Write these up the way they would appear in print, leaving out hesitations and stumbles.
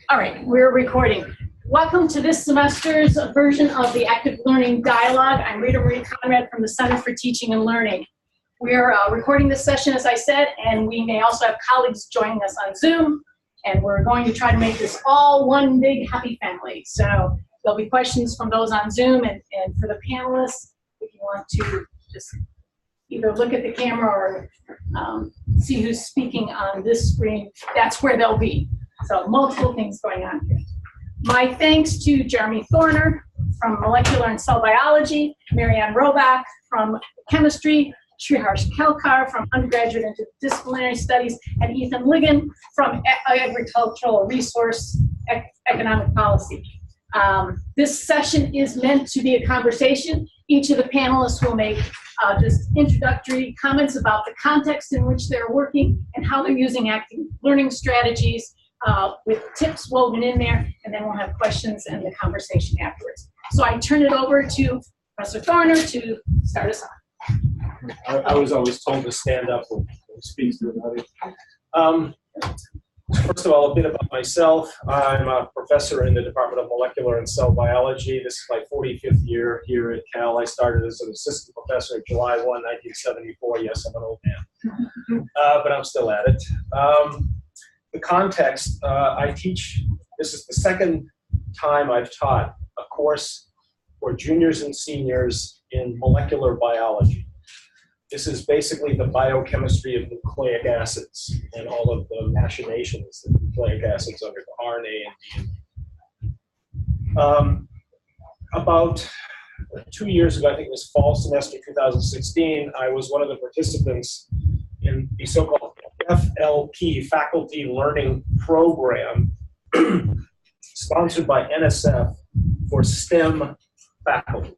All right, we're recording. Welcome to this semester's version of the Active Learning Dialogue. I'm Rita Marie Conrad from the Center for Teaching and Learning. We're recording this session, as I said, and we may also have colleagues joining us on Zoom, and we're going to try to make this all one big happy family. So there'll be questions from those on Zoom, and for the panelists, if you want to just either look at the camera or see who's speaking on this screen, that's where they'll be. So multiple things going on here. My thanks to Jeremy Thorner from Molecular and Cell Biology, MaryAnn Robak from Chemistry, Shreeharsh Kelkar from Undergraduate Interdisciplinary Studies, and Ethan Ligon from Agricultural Resource Economic Policy. This session is meant to be a conversation. Each of the panelists will make just introductory comments about the context in which they're working and how they're using active learning strategies with tips woven in there, and then we'll have questions and the conversation afterwards. So I turn it over to Professor Thorner to start us on. I was always told to stand up when speaks to another. First of all, a bit about myself. I'm a professor in the Department of Molecular and Cell Biology. This is my 45th year here at Cal. I started as an assistant professor July 1, 1974. Yes, I'm an old man, but I'm still at it. The context, I teach, this is the second time I've taught a course for juniors and seniors in molecular biology. This is basically the biochemistry of nucleic acids and all of the machinations that nucleic acids under the RNA and DNA. About 2 years ago, I think it was fall semester 2016, I was one of the participants in the so-called FLP, Faculty Learning Program, sponsored by NSF for STEM faculty.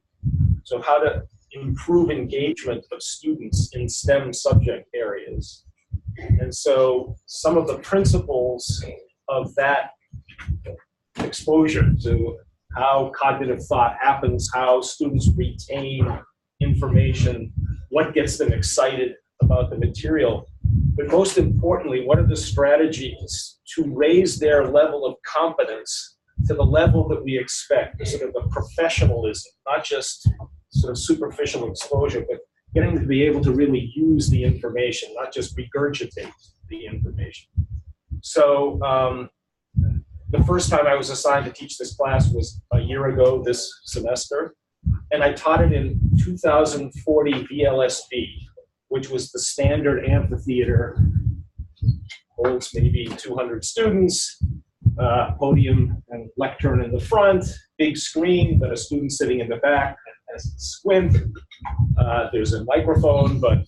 So how to improve engagement of students in STEM subject areas. And so some of the principles of that exposure to how cognitive thought happens, how students retain information, what gets them excited about the material, but most importantly, what are the strategies to raise their level of competence to the level that we expect, sort of the professionalism, not just sort of superficial exposure, but getting to be able to really use the information, not just regurgitate the information. So the first time I was assigned to teach this class was a year ago this semester, and I taught it in 2040 VLSB, which was the standard amphitheater, holds maybe 200 students, podium and lectern in the front, big screen, but a student sitting in the back has a squint. There's a microphone, but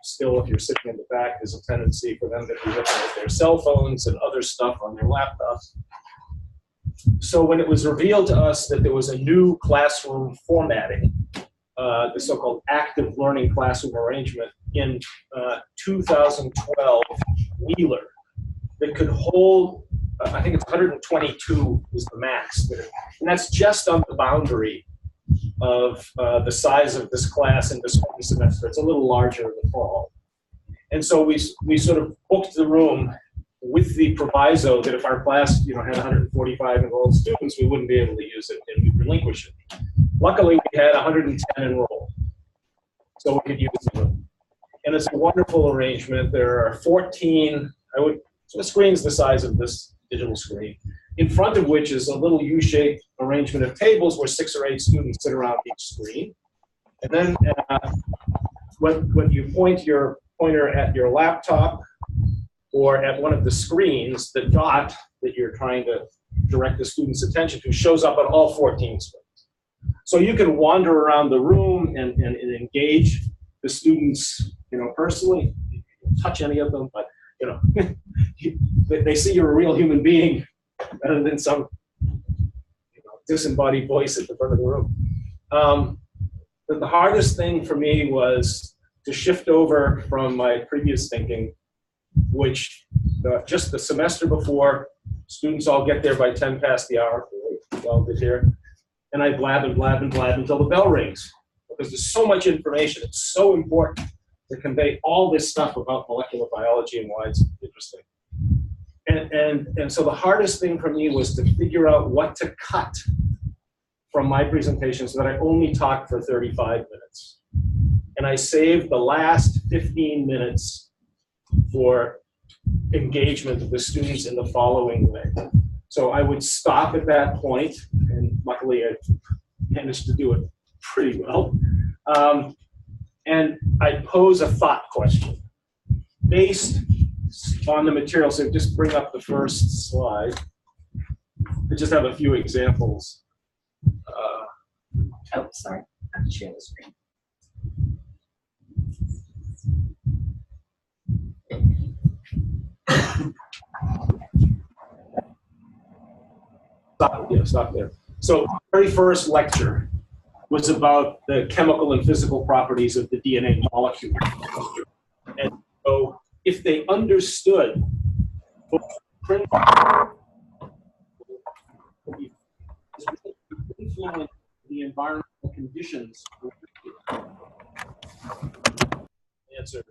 still, if you're sitting in the back, there's a tendency for them to be looking at their cell phones and other stuff on their laptops. So when it was revealed to us that there was a new classroom formatting, the so-called active learning classroom arrangement in 2012 Wheeler that could hold, I think it's 122 is the max, and that's just on the boundary of the size of this class in this spring semester. It's a little larger in the fall. And so we sort of booked the room with the proviso that if our class had 145 enrolled students, we wouldn't be able to use it and we'd relinquish it. Luckily, we had 110 enrolled, so we could use the room. And it's a wonderful arrangement. There are 14, so the screen's the size of this digital screen, in front of which is a little U-shaped arrangement of tables where 6 or 8 students sit around each screen. And then when you point your pointer at your laptop or at one of the screens, the dot that you're trying to direct the student's attention to shows up on all 14 screens. So you can wander around the room and engage the students, personally. You can touch any of them, but they see you're a real human being rather than some disembodied voice at the front of the room. But the hardest thing for me was to shift over from my previous thinking, which just the semester before, students all get there by 10 past the hour. We all get here. And I blab and blab and blab until the bell rings, because there's so much information. It's so important to convey all this stuff about molecular biology and why it's interesting. And so the hardest thing for me was to figure out what to cut from my presentation so that I only talked for 35 minutes. And I saved the last 15 minutes for engagement of the students in the following way. So I would stop at that point, and luckily I managed to do it pretty well. And I'd pose a thought question based on the material. So just bring up the first slide. I just have a few examples. Oh, sorry, I have to share the screen. Stop there. So the very first lecture was about the chemical and physical properties of the DNA molecule. And so if they understood the environmental conditions, answer.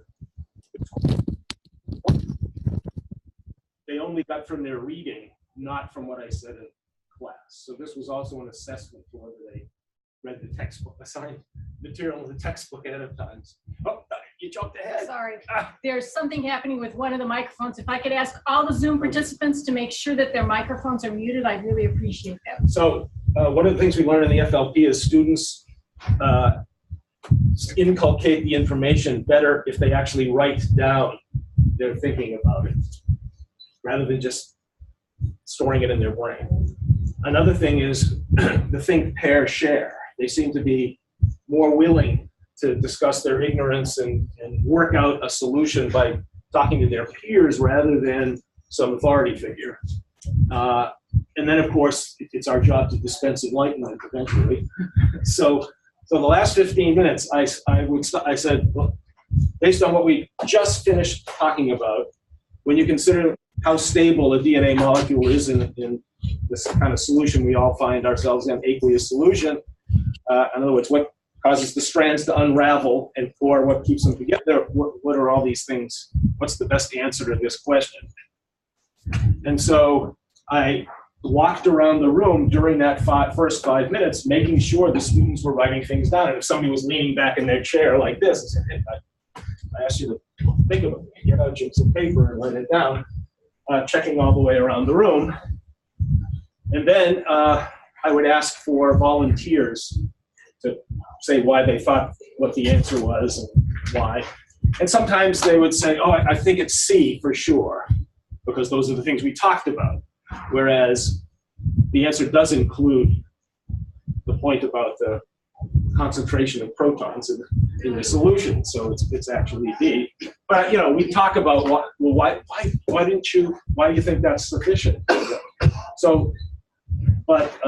They only got from their reading, not from what I said in class. So this was also an assessment for whether they read the textbook, assigned material in the textbook ahead of time. Oh, you jumped ahead. Sorry, there's something happening with one of the microphones. If I could ask all the Zoom participants to make sure that their microphones are muted, I'd really appreciate that. So one of the things we learn in the FLP is students inculcate the information better if they actually write down their thinking about it, rather than just storing it in their brain. Another thing is the think, pair, share. They seem to be more willing to discuss their ignorance and work out a solution by talking to their peers rather than some authority figure. And then, of course, it's our job to dispense enlightenment eventually. So the last 15 minutes, I said, well, based on what we just finished talking about, when you consider how stable a DNA molecule is in this kind of solution we all find ourselves in, aqueous solution, in other words, what causes the strands to unravel, and or what keeps them together, what are all these things? What's the best answer to this question? And so I walked around the room during that first 5 minutes, making sure the students were writing things down. And if somebody was leaning back in their chair like this, I said, hey, I asked you to think about it, get out some paper and write it down, checking all the way around the room. And then I would ask for volunteers to say why they thought what the answer was and why. And sometimes they would say, oh, I think it's C for sure, because those are the things we talked about. Whereas the answer does include the point about the concentration of protons in the solution, so it's actually B. But we talk about why do you think that's sufficient? So, but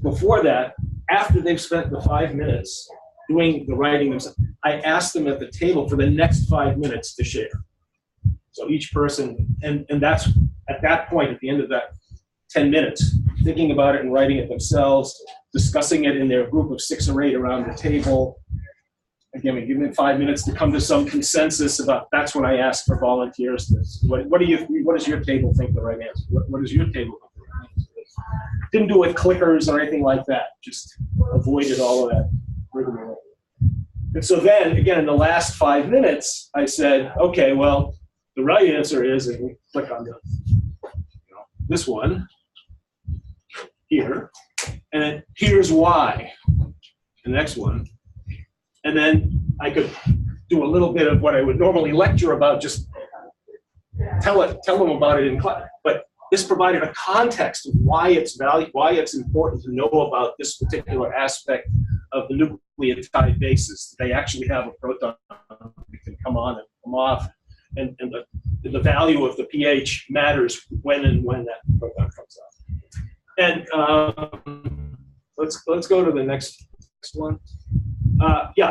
before that, after they've spent the 5 minutes doing the writing themselves, I asked them at the table for the next 5 minutes to share. So each person, and that's at that point, at the end of that 10 minutes, thinking about it and writing it themselves, discussing it in their group of 6 or 8 around the table. Again, we give them 5 minutes to come to some consensus about. That's when I asked for volunteers. What does your table think the right answer? What does your table think the right answer is? Didn't do it with clickers or anything like that. Just avoided all of that rigmarole. And so then, again, in the last 5 minutes, I said, okay, well, the right answer is, and we click on this one here, and then here's why, the next one. And then I could do a little bit of what I would normally lecture about, just tell them about it in class. But this provided a context of why it's important to know about this particular aspect of the nucleotide basis. They actually have a proton that can come on and come off. And the value of the pH matters when that proton comes out. And let's go to the next one.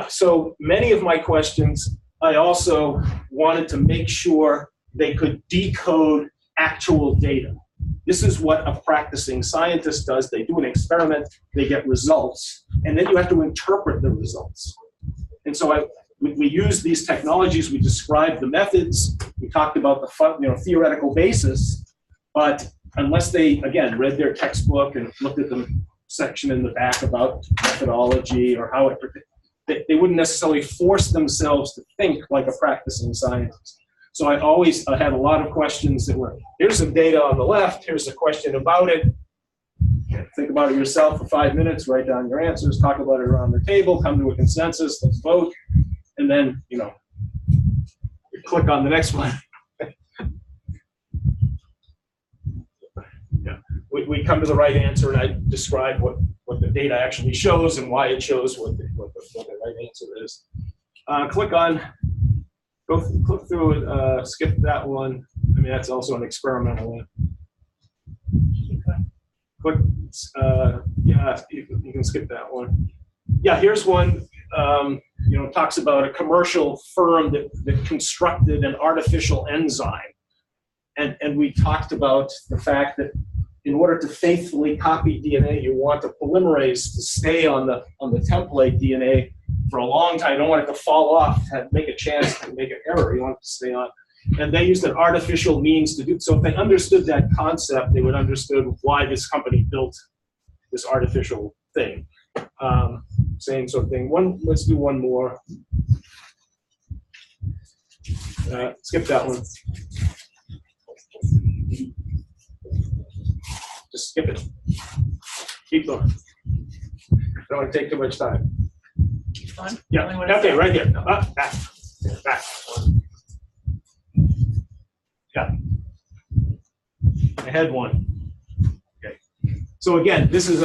So many of my questions, I also wanted to make sure they could decode actual data. This is what a practicing scientist does. They do an experiment, they get results, and then you have to interpret the results. And so we used these technologies, we described the methods, we talked about the theoretical basis, but unless they, again, read their textbook and looked at the section in the back about methodology or how they wouldn't necessarily force themselves to think like a practicing scientist. So I always had a lot of questions that were, here's some data on the left, here's a question about it. Think about it yourself for 5 minutes, write down your answers, talk about it around the table, come to a consensus, let's vote, and then, you click on the next one. Yeah. We come to the right answer, and I describe what the data actually shows and why it shows what the right answer is. Click through it, skip that one. I mean, that's also an experimental one. Click, yeah, you can skip that one. Yeah, here's one, talks about a commercial firm that constructed an artificial enzyme. And we talked about the fact that in order to faithfully copy DNA, you want the polymerase to stay on the template DNA for a long time. You don't want it to fall off, make a chance to make an error. You want it to stay on. And they used an artificial means to do so. If they understood that concept, they would understood why this company built this artificial thing. Same sort of thing. Let's do one more. Skip that one. Just skip it. Keep going. Don't want to take too much time. Keep going? Yeah. Okay, right here. Back. Back. Yeah. I had one. Okay. So again, this is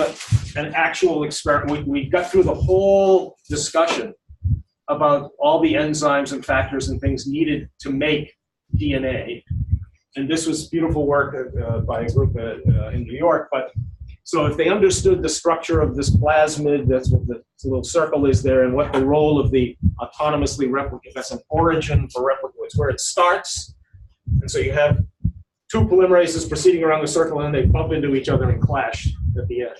an actual experiment. We got through the whole discussion about all the enzymes and factors and things needed to make DNA. And this was beautiful work by a group in New York. But so if they understood the structure of this plasmid, that's what the little circle is there, and what the role of the autonomously replicate, that's an origin for replicate, it's where it starts. And so you have two polymerases proceeding around the circle, and they bump into each other and clash at the end.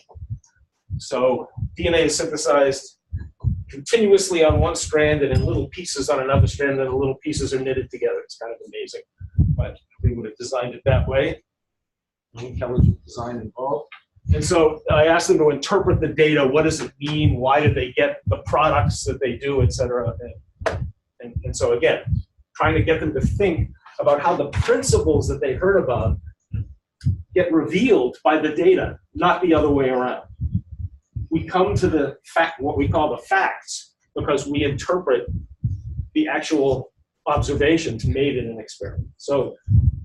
So DNA is synthesized continuously on one strand and in little pieces on another strand, and the little pieces are knitted together. It's kind of amazing. But we would have designed it that way. Intelligent design involved. And so I asked them to interpret the data. What does it mean? Why did they get the products that they do, et cetera? And so again, trying to get them to think about how the principles that they heard about get revealed by the data, not the other way around. We come to the fact, what we call the facts, because we interpret the actual observations made in an experiment. So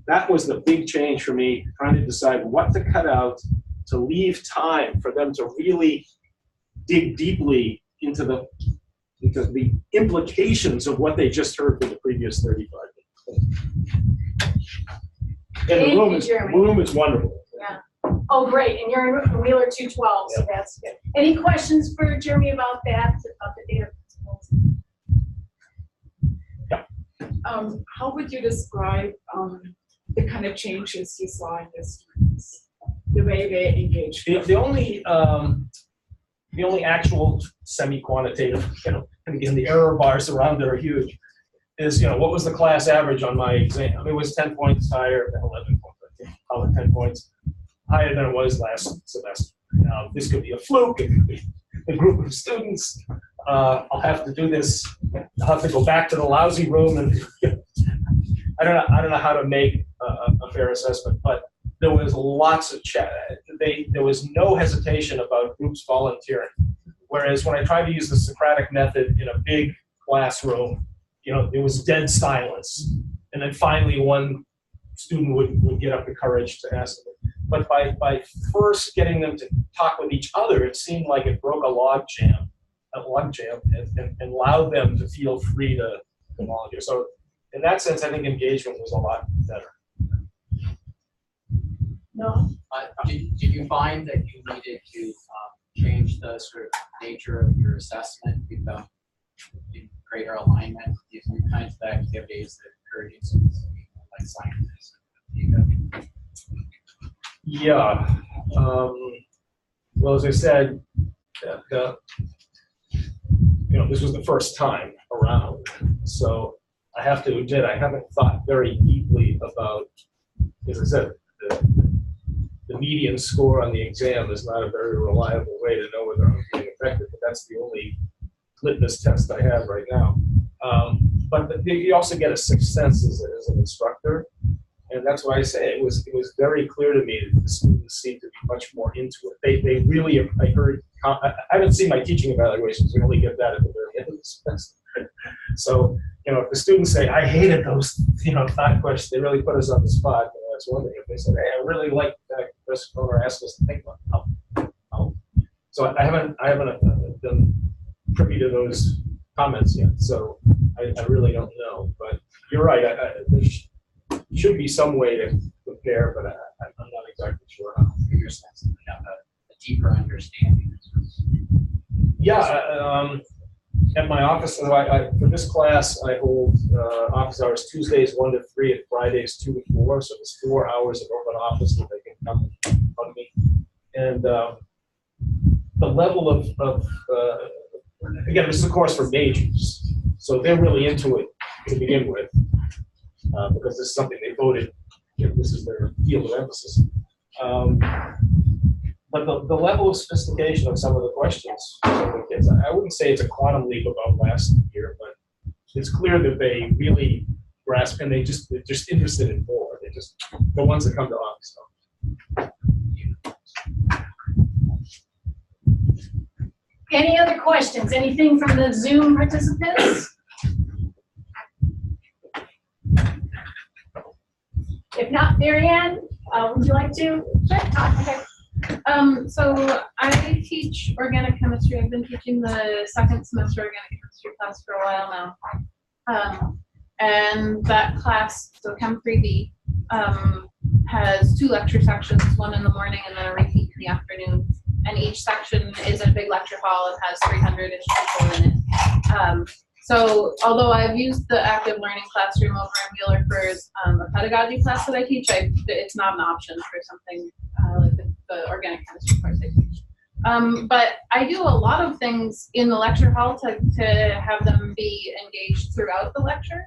that was the big change for me, trying to decide what to cut out to leave time for them to really dig deeply into the implications of what they just heard for the previous 35 minutes. And the room is wonderful. Yeah. Oh, great. And you're in Wheeler 212, so that's good. Any questions for Jeremy about that, about the data principles? Yeah. How would you describe the kind of changes you saw in the students, the way they engaged? The only actual semi-quantitative, and again, the error bars around it are huge, is, what was the class average on my exam? It was 10 points higher than 11 points, I think, probably 10 points higher than it was last semester. Now, this could be a fluke, it could be a group of students. I'll have to do this, I'll have to go back to the lousy room, and I don't know how to make a fair assessment, but there was lots of chat. There was no hesitation about groups volunteering. Whereas when I tried to use the Socratic method in a big classroom, there was dead silence. And then finally one student would get up the courage to ask them. But by first getting them to talk with each other, it seemed like it broke a log jam, and allowed them to feel free to volunteer. So in that sense, I think engagement was a lot better. No. Did you find that you needed to change the sort of nature of your assessment, become in greater alignment, these new kinds of activities that encourage students to be more like scientists? Yeah. Well, as I said, this was the first time around. So I have to admit, I haven't thought very deeply about, as I said, the median score on the exam is not a very reliable way to know whether I'm being effective, but that's the only litmus test I have right now. But you also get a sixth sense as an instructor, and that's why I say it was very clear to me that the students seemed to be much more into it. They really, I haven't seen my teaching evaluations really get that at the very end of the semester. So, if the students say, I hated those, thought questions, they really put us on the spot. That's one thing. If they said, hey, I really like that Professor Thorner asked us to think about it. So I haven't been privy to those comments yet. So I really don't know. But you're right. There should be some way to compare, but I'm not exactly sure how. For your sense, you have a deeper understanding. Yeah. At my office, for this class, I hold office hours Tuesdays 1 to 3 and Fridays 2 to 4. So there's 4 hours of open office that they can come on me. And the level of again, this is a course for majors, so they're really into it to begin with because this is something they voted. This is their field of emphasis. But the level of sophistication of some of the questions from the kids, I wouldn't say it's a quantum leap above last year, but it's clear that they really grasp and they're just interested in more. They're just the ones that come to office. Any other questions? Anything from the Zoom participants? If not, MaryAnn, would you like to? Sure. Okay. So I teach organic chemistry. I've been teaching the second semester organic chemistry class for a while now. And that class, so Chem 3B, has 2 lecture sections, one in the morning and then a repeat in the afternoon. And each section is in a big lecture hall and has 300-ish people in it. So although I've used the active learning classroom over in Wheeler for a pedagogy class that I teach, it's not an option for something like the organic chemistry course I teach. But I do a lot of things in the lecture hall to have them be engaged throughout the lecture.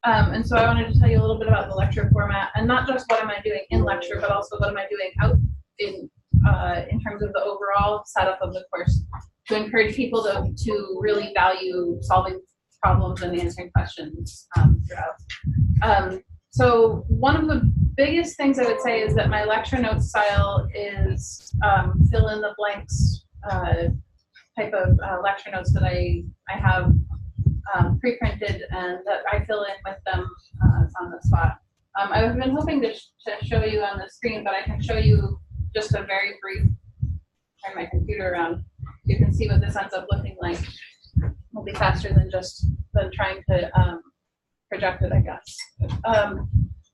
And so I wanted to tell you a little bit about the lecture format, and not just what am I doing in lecture, but also what am I doing out in terms of the overall setup of the course, to encourage people to really value solving problems and answering questions throughout. So one of the biggest things I would say is that my lecture notes style is fill in the blanks type of lecture notes that I have pre-printed and that I fill in with them on the spot. I've been hoping to show you on the screen, but I can show you just a very brief, turn my computer around, you can see what this ends up looking like. It'll be faster than trying to project it, I guess.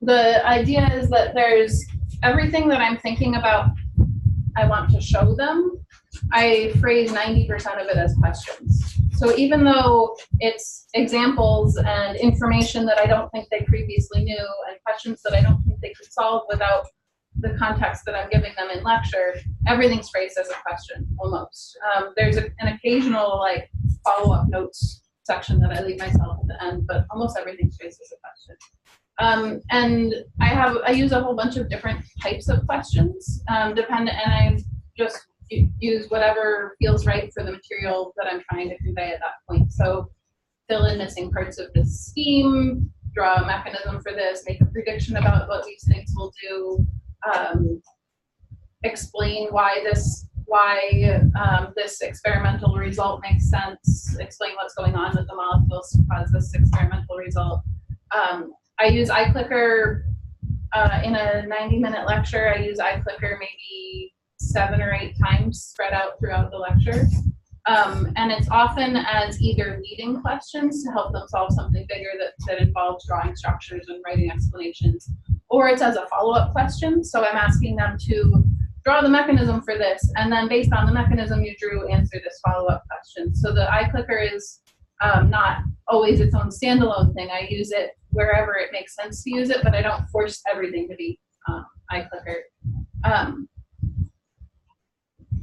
The idea is that there's everything that I'm thinking about, I want to show them. I phrase 90% of it as questions. So even though it's examples and information that I don't think they previously knew and questions that I don't think they could solve without the context that I'm giving them in lecture, everything's phrased as a question, almost. There's an occasional follow-up notes section that I leave myself at the end, but almost everything's phrased as a question. And I use a whole bunch of different types of questions, and I just use whatever feels right for the material that I'm trying to convey at that point. So fill in missing parts of the scheme, draw a mechanism for this, make a prediction about what these things will do, explain why this experimental result makes sense, explain what's going on with the molecules to cause this experimental result. I use iClicker in a 90-minute lecture. I use iClicker maybe 7 or 8 times spread out throughout the lecture. And it's often as either leading questions to help them solve something bigger that involves drawing structures and writing explanations, or it's as a follow-up question. So I'm asking them to draw the mechanism for this, and then based on the mechanism you drew, answer this follow-up question. So the iClicker is not always its own standalone thing. I use it wherever it makes sense to use it, but I don't force everything to be iClicker.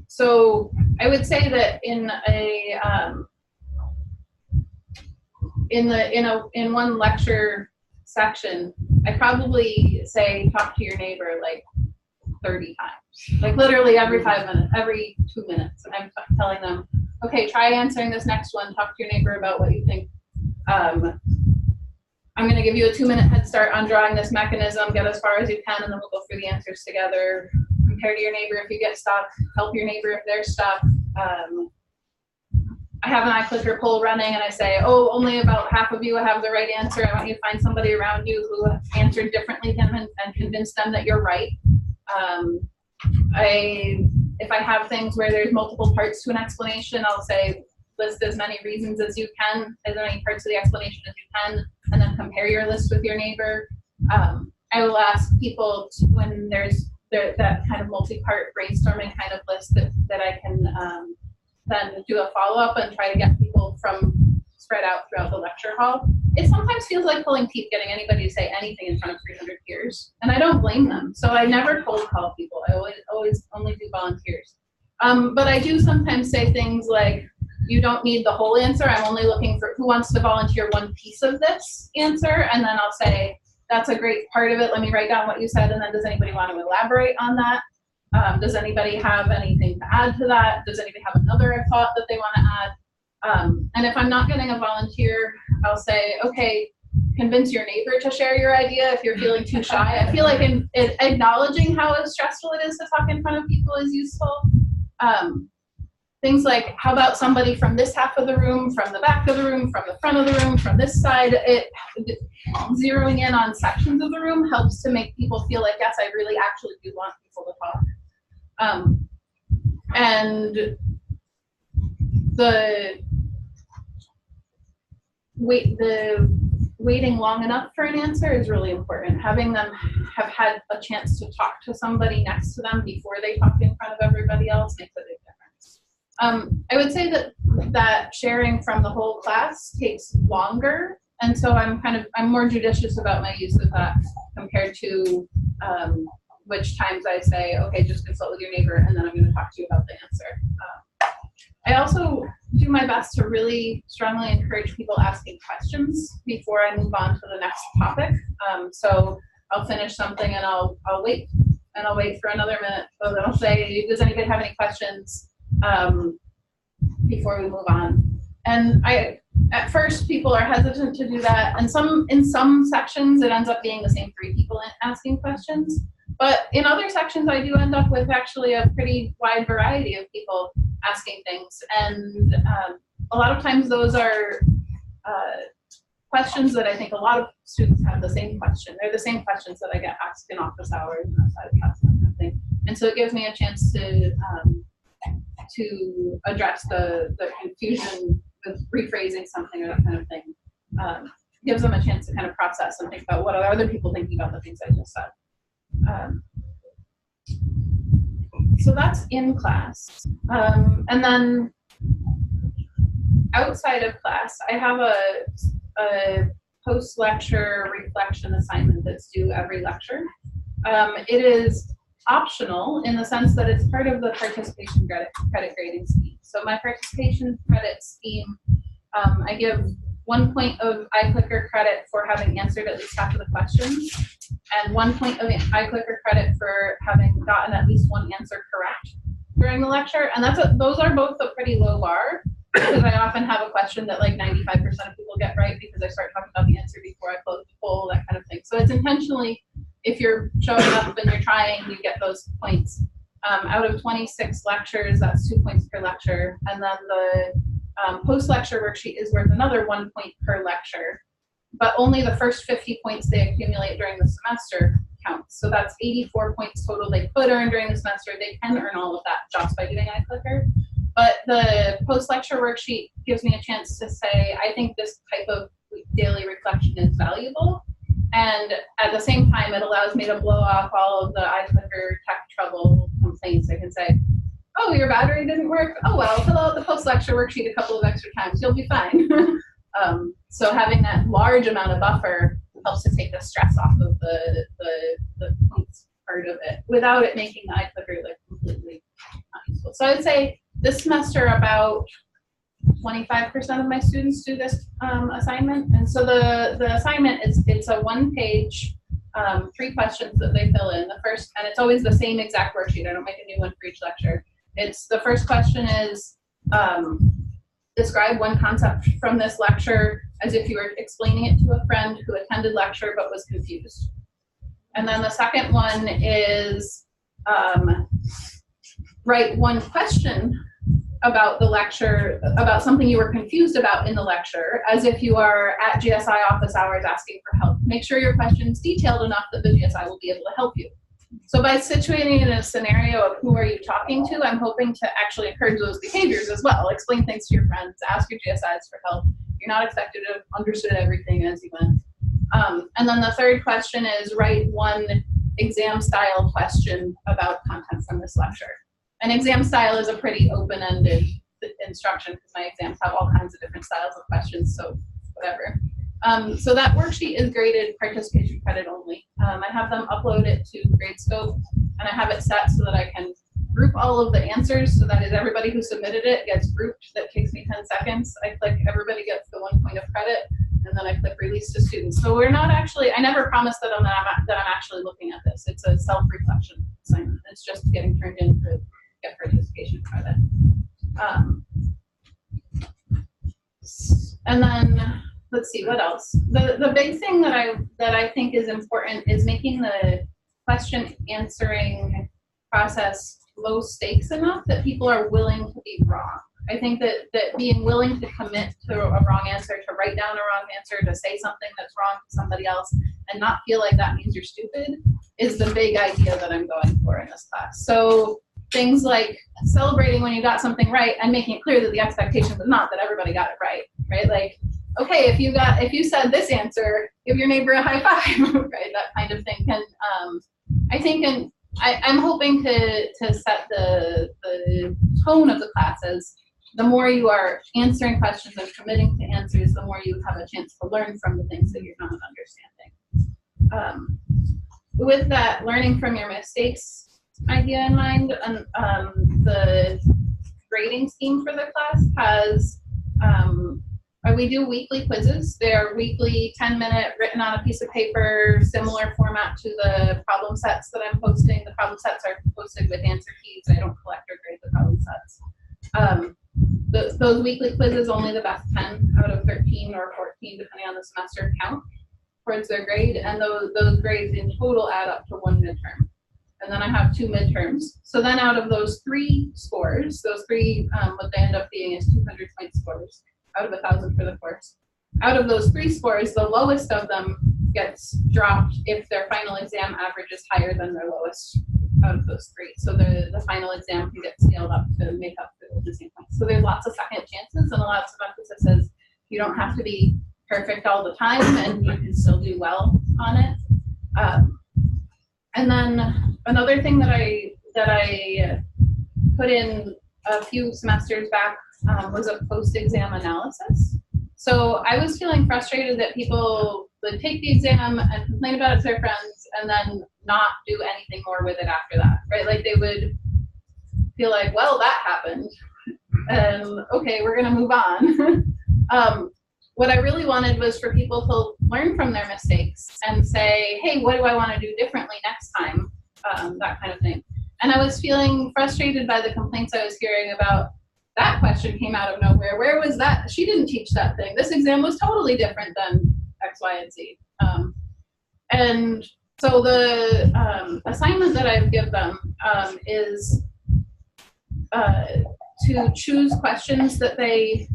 So I would say that in in one lecture section, I probably say talk to your neighbor like 30 times, like literally every 5 minutes, every 2 minutes. I'm telling them, okay, try answering this next one. Talk to your neighbor about what you think. I'm going to give you a 2-minute head start on drawing this mechanism. Get as far as you can, and then we'll go through the answers together. Compare to your neighbor if you get stuck. Help your neighbor if they're stuck. I have an iClicker poll running, and I say, oh, only about half of you have the right answer. I want you to find somebody around you who answered differently than him and convince them that you're right. If I have things where there's multiple parts to an explanation, I'll say, list as many reasons as you can, as many parts of the explanation as you can, and then compare your list with your neighbor. I will ask people to, when there's that kind of multi-part brainstorming kind of list that I can then do a follow-up and try to get people from spread out throughout the lecture hall. It sometimes feels like pulling teeth getting anybody to say anything in front of 300 peers, and I don't blame them. So I never cold call people. I always only do volunteers. But I do sometimes say things like, you don't need the whole answer. I'm only looking for who wants to volunteer one piece of this answer. And then I'll say, that's a great part of it. Let me write down what you said. And then does anybody want to elaborate on that? Does anybody have anything to add to that? Does anybody have another thought that they want to add? And if I'm not getting a volunteer, I'll say, okay, convince your neighbor to share your idea if you're feeling too shy. I feel like acknowledging how stressful it is to talk in front of people is useful. Things like, how about somebody from this half of the room, from the back of the room, from the front of the room, from this side? Zeroing in on sections of the room helps to make people feel like, yes, I really actually do want people to talk. And the waiting long enough for an answer is really important. Having them have had a chance to talk to somebody next to them before they talk in front of everybody else makes a big difference. I would say that sharing from the whole class takes longer, and so I'm more judicious about my use of that compared to which times I say, okay, just consult with your neighbor, and then I'm going to talk to you about the answer. I also do my best to really strongly encourage people asking questions before I move on to the next topic. So I'll finish something and I'll wait, and I'll wait for another minute. So then I'll say, does anybody have any questions? Before we move on. And at first people are hesitant to do that, and in some sections it ends up being the same 3 people asking questions, but in other sections I do end up with actually a pretty wide variety of people asking things, and a lot of times those are questions that I think a lot of students have the same question. They're the same questions that I get asked in office hours and outside of class and everything, and so it gives me a chance to address the confusion with rephrasing something or that kind of thing. Gives them a chance to kind of process and think about what are other people thinking about the things I just said. So that's in class. And then outside of class, I have a post-lecture reflection assignment that's due every lecture. It is optional in the sense that it's part of the participation credit grading scheme. So my participation credit scheme, I give 1 point of iClicker credit for having answered at least half of the questions, and 1 point of iClicker credit for having gotten at least one answer correct during the lecture. And those are both a pretty low bar, because I often have a question that like 95% of people get right because I start talking about the answer before I close the poll, that kind of thing. So it's intentionally, if you're showing up and you're trying, you get those points. Out of 26 lectures, that's 2 points per lecture. And then the post-lecture worksheet is worth another 1 point per lecture, but only the first 50 points they accumulate during the semester counts. So that's 84 points total they could earn during the semester. They can earn all of that just by doing iClicker. But the post-lecture worksheet gives me a chance to say, I think this type of daily reflection is valuable. And at the same time, it allows me to blow off all of the iClicker tech trouble complaints. I can say, oh, your battery didn't work? Oh, well, fill out the post-lecture worksheet a couple of extra times. You'll be fine. So having that large amount of buffer helps to take the stress off of the points part of it without it making the iClicker like completely not useful. So I would say this semester about 25% of my students do this assignment. And so the assignment it's a 1-page, 3 questions that they fill in. The first, and it's always the same exact worksheet. I don't make a new one for each lecture. It's the first question is, describe one concept from this lecture as if you were explaining it to a friend who attended lecture but was confused. And then the second one is write one question about the lecture, about something you were confused about in the lecture, as if you are at GSI office hours asking for help. Make sure your question's detailed enough that the GSI will be able to help you. So by situating it in a scenario of who are you talking to, I'm hoping to actually encourage those behaviors as well. Explain things to your friends, ask your GSIs for help. You're not expected to have understood everything as you went. And then the third question is write one exam style question about content from this lecture. An exam style is a pretty open-ended instruction because my exams have all kinds of different styles of questions, so whatever. So that worksheet is graded participation credit only. I have them upload it to Gradescope, and I have it set so that I can group all of the answers, so that is everybody who submitted it gets grouped. That takes me 10 seconds. I click, everybody gets the 1 point of credit, and then I click release to students. So we're not actually, I never promised that I'm actually looking at this. It's a self-reflection assignment. It's just getting turned in to get participation credit. And then let's see, what else? The big thing that I think is important is making the question answering process low stakes enough that people are willing to be wrong. I think that being willing to commit to a wrong answer, to write down a wrong answer, to say something that's wrong to somebody else, and not feel like that means you're stupid is the big idea that I'm going for in this class. So things like celebrating when you got something right and making it clear that the expectation was not that everybody got it right? Like, okay, if you said this answer, give your neighbor a high five, right? That kind of thing can, I think, and I'm hoping to set the tone of the class as the more you are answering questions and committing to answers, the more you have a chance to learn from the things that you're not understanding. With that learning from your mistakes idea in mind, the grading scheme for the class has, we do weekly quizzes. They're weekly 10-minute written on a piece of paper, similar format to the problem sets that I'm posting. The problem sets are posted with answer keys. I don't collect or grade the problem sets. Those weekly quizzes, only the best 10 out of 13 or 14, depending on the semester, count towards their grade, and those grades in total add up to 1 midterm. And then I have 2 midterms. So then out of those 3 scores, those 3, what they end up being is 200 point scores out of 1,000 for the course. Out of those 3 scores, the lowest of them gets dropped if their final exam average is higher than their lowest out of those 3. So the final exam can get scaled up to make up for the same points. So there's lots of second chances, and lots of emphasis is you don't have to be perfect all the time, and you can still do well on it. And then another thing that I put in a few semesters back was a post-exam analysis. So I was feeling frustrated that people would take the exam and complain about it to their friends and then not do anything more with it after that, right? Like they would feel like, well, that happened, and okay, we're gonna move on. What I really wanted was for people to learn from their mistakes and say, hey, what do I want to do differently next time? That kind of thing. And I was feeling frustrated by the complaints I was hearing about that question came out of nowhere. Where was that? She didn't teach that thing. This exam was totally different than X, Y, and Z. And so the assignment that I give them is to choose questions that they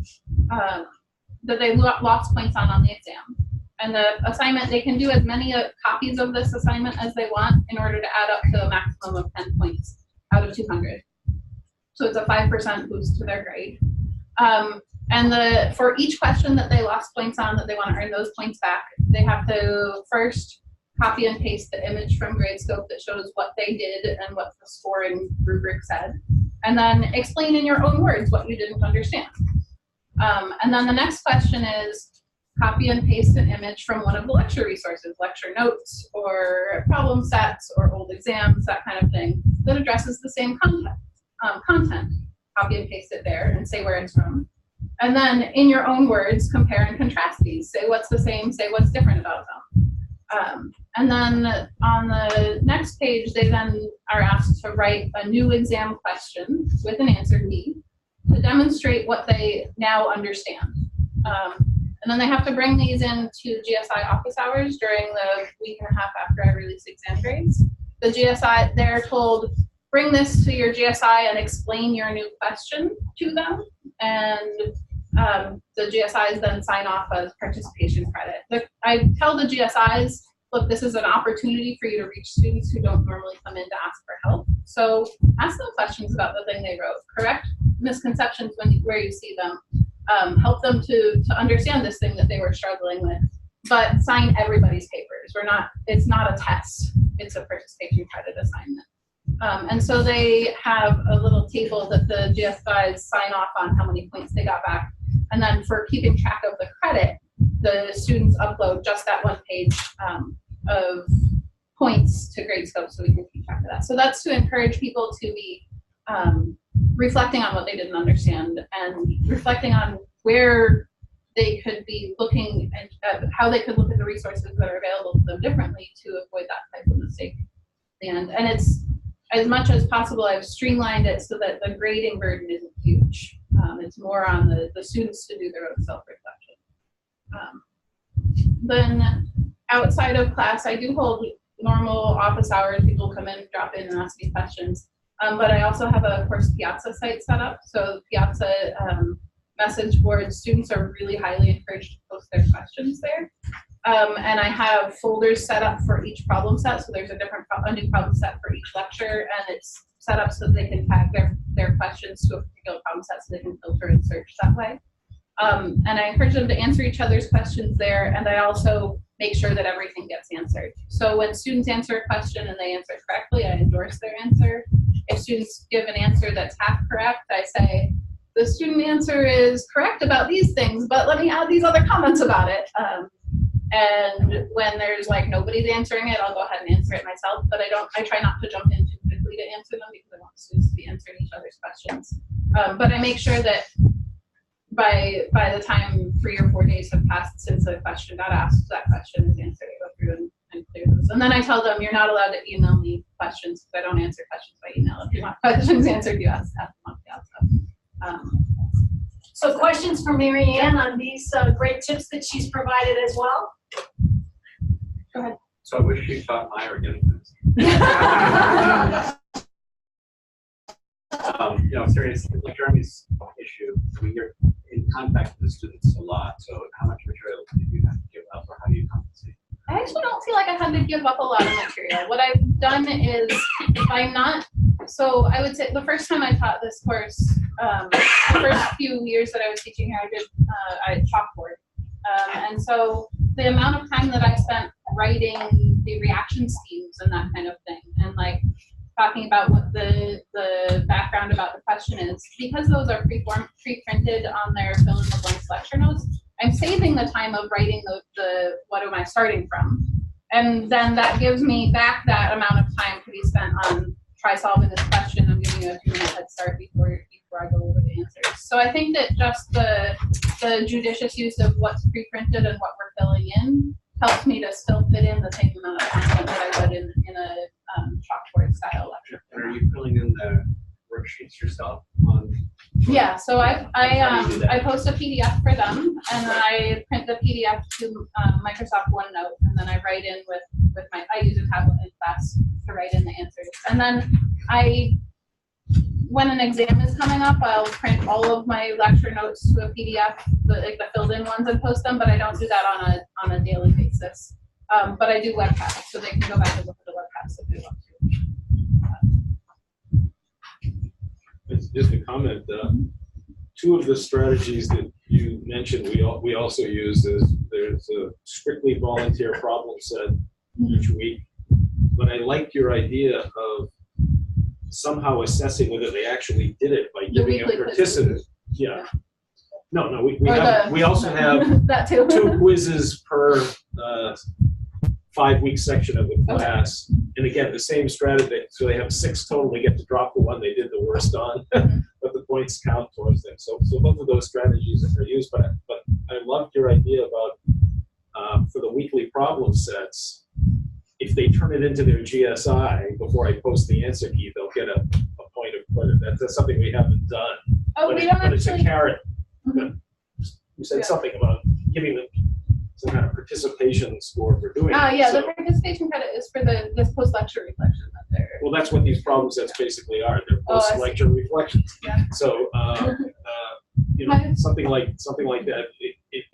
lost points on the exam. And the assignment, they can do as many copies of this assignment as they want in order to add up to a maximum of 10 points out of 200. So it's a 5% boost to their grade. And for each question that they lost points on that they want to earn those points back, they have to first copy and paste the image from Gradescope that shows what they did and what the scoring rubric said. And then explain in your own words what you didn't understand. And then the next question is copy and paste an image from one of the lecture resources, lecture notes or problem sets or old exams, that kind of thing, that addresses the same content. Copy and paste it there and say where it's from. And then in your own words, compare and contrast these. Say what's the same, say what's different about them. And then on the next page, they then are asked to write a new exam question with an answer B to demonstrate what they now understand. And then they have to bring these into GSI office hours during the week and a half after I release exam grades. The GSI, they're told, bring this to your GSI and explain your new question to them. And the GSIs then sign off as participation credit. I tell the GSIs, look, this is an opportunity for you to reach students who don't normally come in to ask for help. So ask them questions about the thing they wrote. Correct misconceptions where you see them. Help them to understand this thing that they were struggling with. But sign everybody's papers. It's not a test. It's a participation credit assignment. And so they have a little table that the GSIs sign off on how many points they got back. And then for keeping track of the credit, the students upload just that one page of points to Gradescope so we can keep track of that. So that's to encourage people to be reflecting on what they didn't understand and reflecting on where they could be looking at how they could look at the resources that are available to them differently to avoid that type of mistake. And it's, as much as possible, I've streamlined it so that the grading burden isn't huge. It's more on the students to do their own self-reflection. Then outside of class, I do hold normal office hours. People come in, drop in, and ask me questions. But I also have a course Piazza site set up. So Piazza message board, students are really highly encouraged to post their questions there. And I have folders set up for each problem set. So there's a new problem set for each lecture, and it's set up so that they can tag their questions to a particular problem set so they can filter and search that way. And I encourage them to answer each other's questions there, and I also make sure that everything gets answered. So when students answer a question and they answer correctly, I endorse their answer. If students give an answer that's half correct, I say, the student answer is correct about these things, but let me add these other comments about it. And when there's like nobody's answering it, I'll go ahead and answer it myself, but I try not to jump in too quickly to answer them because I want students to be answering each other's questions. But I make sure that by the time 3 or 4 days have passed since a question got asked, that question is answered. I go through and clear those. And then I tell them, you're not allowed to email me questions because I don't answer questions by email. If you want questions answered, you ask them on Piazza. So questions for MaryAnn on these great tips that she's provided as well? Go ahead. So I wish she taught my organic seriously, like Jeremy's issue, you're in contact with the students a lot, so how much material do you have to give up, or how do you compensate? I actually don't feel like I had to give up a lot of material. What I've done is, so I would say the first time I taught this course, the first few years that I was teaching here, I did chalkboard. And so the amount of time that I spent writing the reaction schemes and that kind of thing, and like talking about what the background about the question is, because those are pre-printed on their fill in the blanks lecture notes, I'm saving the time of writing the what am I starting from. And then that gives me back that amount of time to be spent on try solving this question. I'm giving you a 2-minute head start before I go over the answers. So I think that just the judicious use of what's pre-printed and what we're filling in helps me to still fit in the same amount of content that I would in a chalkboard style lecture. And are you filling in the worksheets yourself? Yeah, so I post a PDF for them, and then I print the PDF to Microsoft OneNote, and then I write in with I use a tablet in class to write in the answers. And then when an exam is coming up, I'll print all of my lecture notes to a PDF, the filled-in ones, and post them. But I don't do that on a daily basis. But I do webcasts, so they can go back and look at the webcasts if they want to. Just a comment. 2 of the strategies that you mentioned, we also use is there's a strictly volunteer problem set each week. But I like your idea of somehow assessing whether they actually did it by giving a participant. Yeah. No. We also have that too. 2 quizzes per 5-week section of the class. Okay. And again, the same strategy. So they have 6 total. They get to drop the one they did the worst on. But the points count towards them. So both of those strategies are used, but I loved your idea about for the weekly problem sets, if they turn it into their GSI before I post the answer key, they'll get a point of credit. That's something we haven't done. Oh, but we don't but it's a actually. carrot. Mhm. You said Yeah. something about giving them some kind of participation score for doing it. Yeah, So, the participation credit is for this post-lecture reflection that they're. well, that's what these problem sets basically are. They're Oh, I see. post-lecture reflections. Yeah. So, you know, something like that.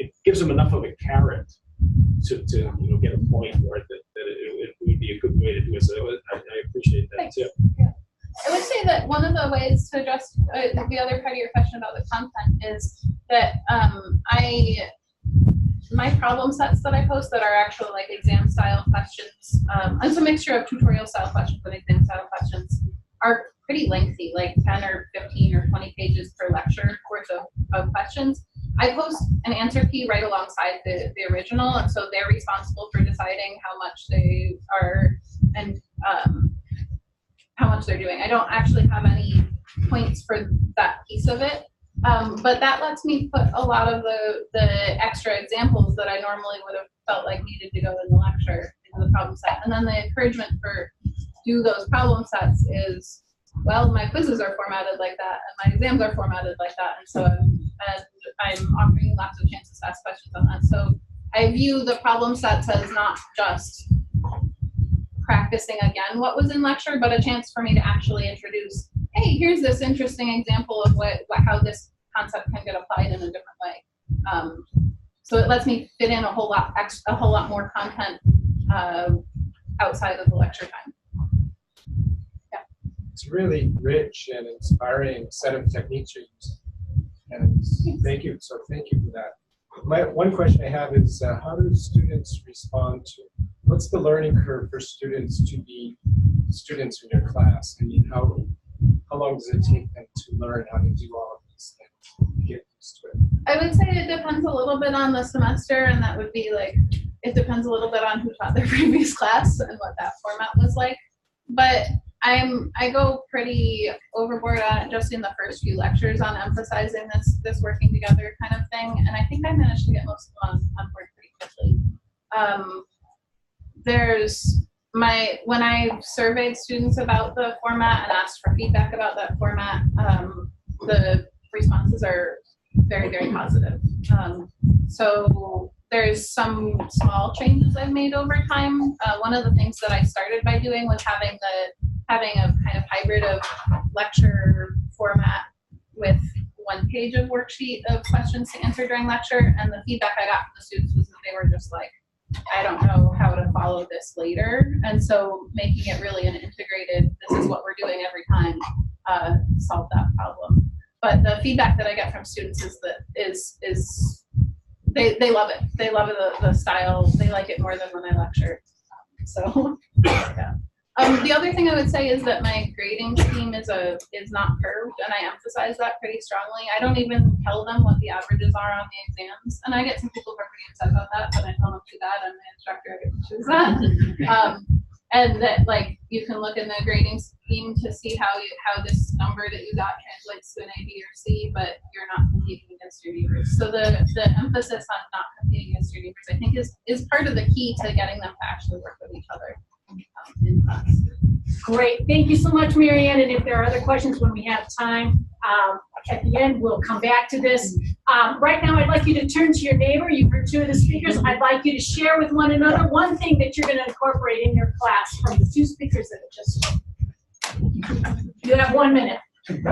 It gives them enough of a carrot to get a point where that it would be a good way to do it. So I appreciate that Thanks. too. Yeah. I would say that one of the ways to address the other part of your question about the content is that my problem sets that I post that are actual like exam style questions, and it's a mixture of tutorial style questions and exam style questions, are pretty lengthy, like 10 or 15 or 20 pages per lecture worth of questions. I post an answer key right alongside the original, and so they're responsible for deciding how much they are and how much they're doing. I don't actually have any points for that piece of it, but that lets me put a lot of the extra examples that I normally would have felt like needed to go in the lecture into the problem set. And then the encouragement for do those problem sets is, well, my quizzes are formatted like that, and my exams are formatted like that, and so I'm offering lots of chances to ask questions on that. So I view the problem sets as not just practicing again what was in lecture, but a chance for me to actually introduce, hey, here's this interesting example of how this concept can get applied in a different way. So it lets me fit in a whole lot more content outside of the lecture time. It's a really rich and inspiring set of techniques you're using. And thank you. So thank you for that. One question I have is how do students respond to, what's the learning curve for students to be students in your class? I mean, how long does it take them to learn how to do all of these things, get used to it? I would say it depends a little bit on the semester, and that would be like, it depends a little bit on who taught their previous class and what that format was like. But I go pretty overboard on it just in the first few lectures on emphasizing this working together kind of thing, and I think I managed to get most of them on board pretty quickly. When I surveyed students about the format and asked for feedback about that format, the responses are very, very positive. So there's some small changes I've made over time. One of the things that I started by doing was having a kind of hybrid of lecture format with one page of worksheet of questions to answer during lecture, and the feedback I got from the students was that they were just like, I don't know how to follow this later, and so making it really an integrated, this is what we're doing every time, solved that problem. But the feedback that I get from students is they love it. They love the style. They like it more than when I lecture. So yeah. The other thing I would say is that my grading scheme is not curved, and I emphasize that pretty strongly. I don't even tell them what the averages are on the exams, and I get some people who are pretty upset about that, but I tell them too bad, I'm the instructor, I get to choose that. And that, like, you can look in the grading scheme to see how this number that you got translates to an A, B, or C, but you're not competing against your neighbors. So the emphasis on not competing against your neighbors, I think, is part of the key to getting them to actually work with each other in class. Great. Thank you so much, MaryAnn. And if there are other questions when we have time, at the end, we'll come back to this. Right now, I'd like you to turn to your neighbor. You've heard two of the speakers. I'd like you to share with one another one thing that you're going to incorporate in your class from the two speakers that have just spoken. You have 1 minute. One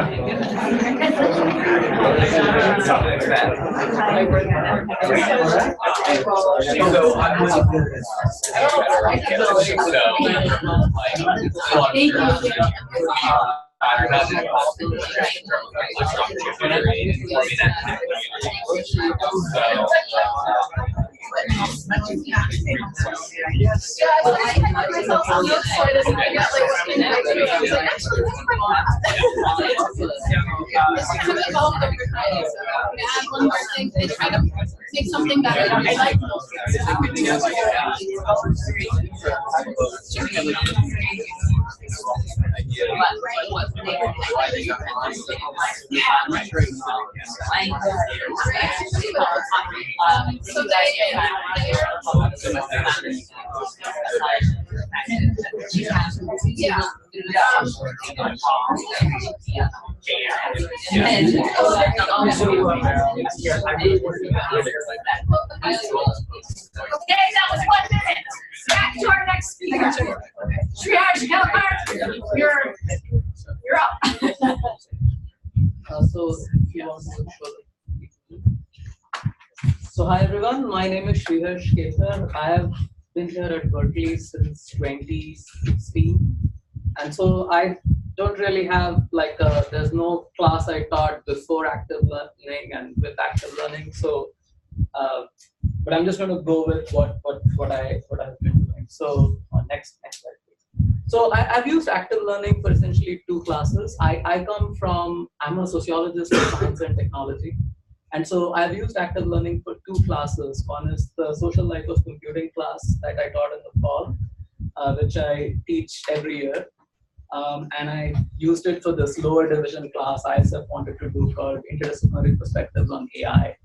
more thing to try to make something better. I like Okay, that was 1 minute. Back to our next speaker. Shreeharsh, Kelkar, you're up. So hi everyone, my name is Shreeharsh. I have been here at Berkeley since 2016, and so I don't really have there's no class I taught before active learning and with active learning. So, but I'm just going to go with what I've been doing. So next slide, please. So I've used active learning for essentially 2 classes. I'm a sociologist in science and technology. And so I've used active learning for 2 classes. One is the social life of computing class that I taught in the fall, which I teach every year. And I used it for this lower division class ISF wanted to do called Interdisciplinary Perspectives on AI.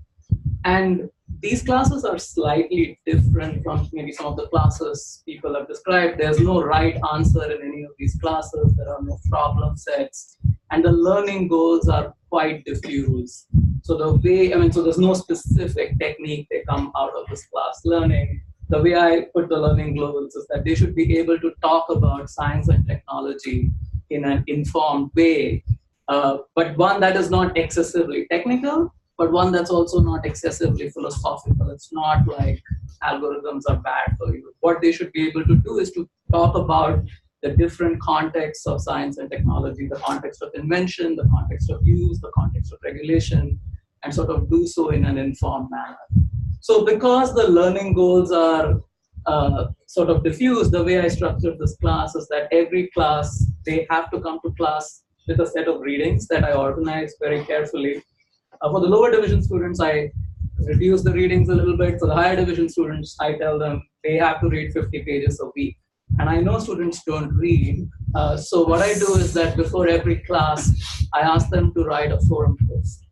And these classes are slightly different from maybe some of the classes people have described. There's no right answer in any of these classes. There are no problem sets. And the learning goals are quite diffuse. So so there's no specific technique they come out of this class learning. The way I put the learning goals is that they should be able to talk about science and technology in an informed way, but one that is not excessively technical, but one that's also not excessively philosophical. It's not like algorithms are bad for you. What they should be able to do is to talk about the different contexts of science and technology, the context of invention, the context of use, the context of regulation, and sort of do so in an informed manner. So because the learning goals are sort of diffuse, the way I structured this class is that every class, they have to come to class with a set of readings that I organize very carefully. For the lower division students, I reduce the readings a little bit. For the higher division students, I tell them they have to read 50 pages a week. And I know students don't read. So what I do is that before every class, I ask them to write a forum post,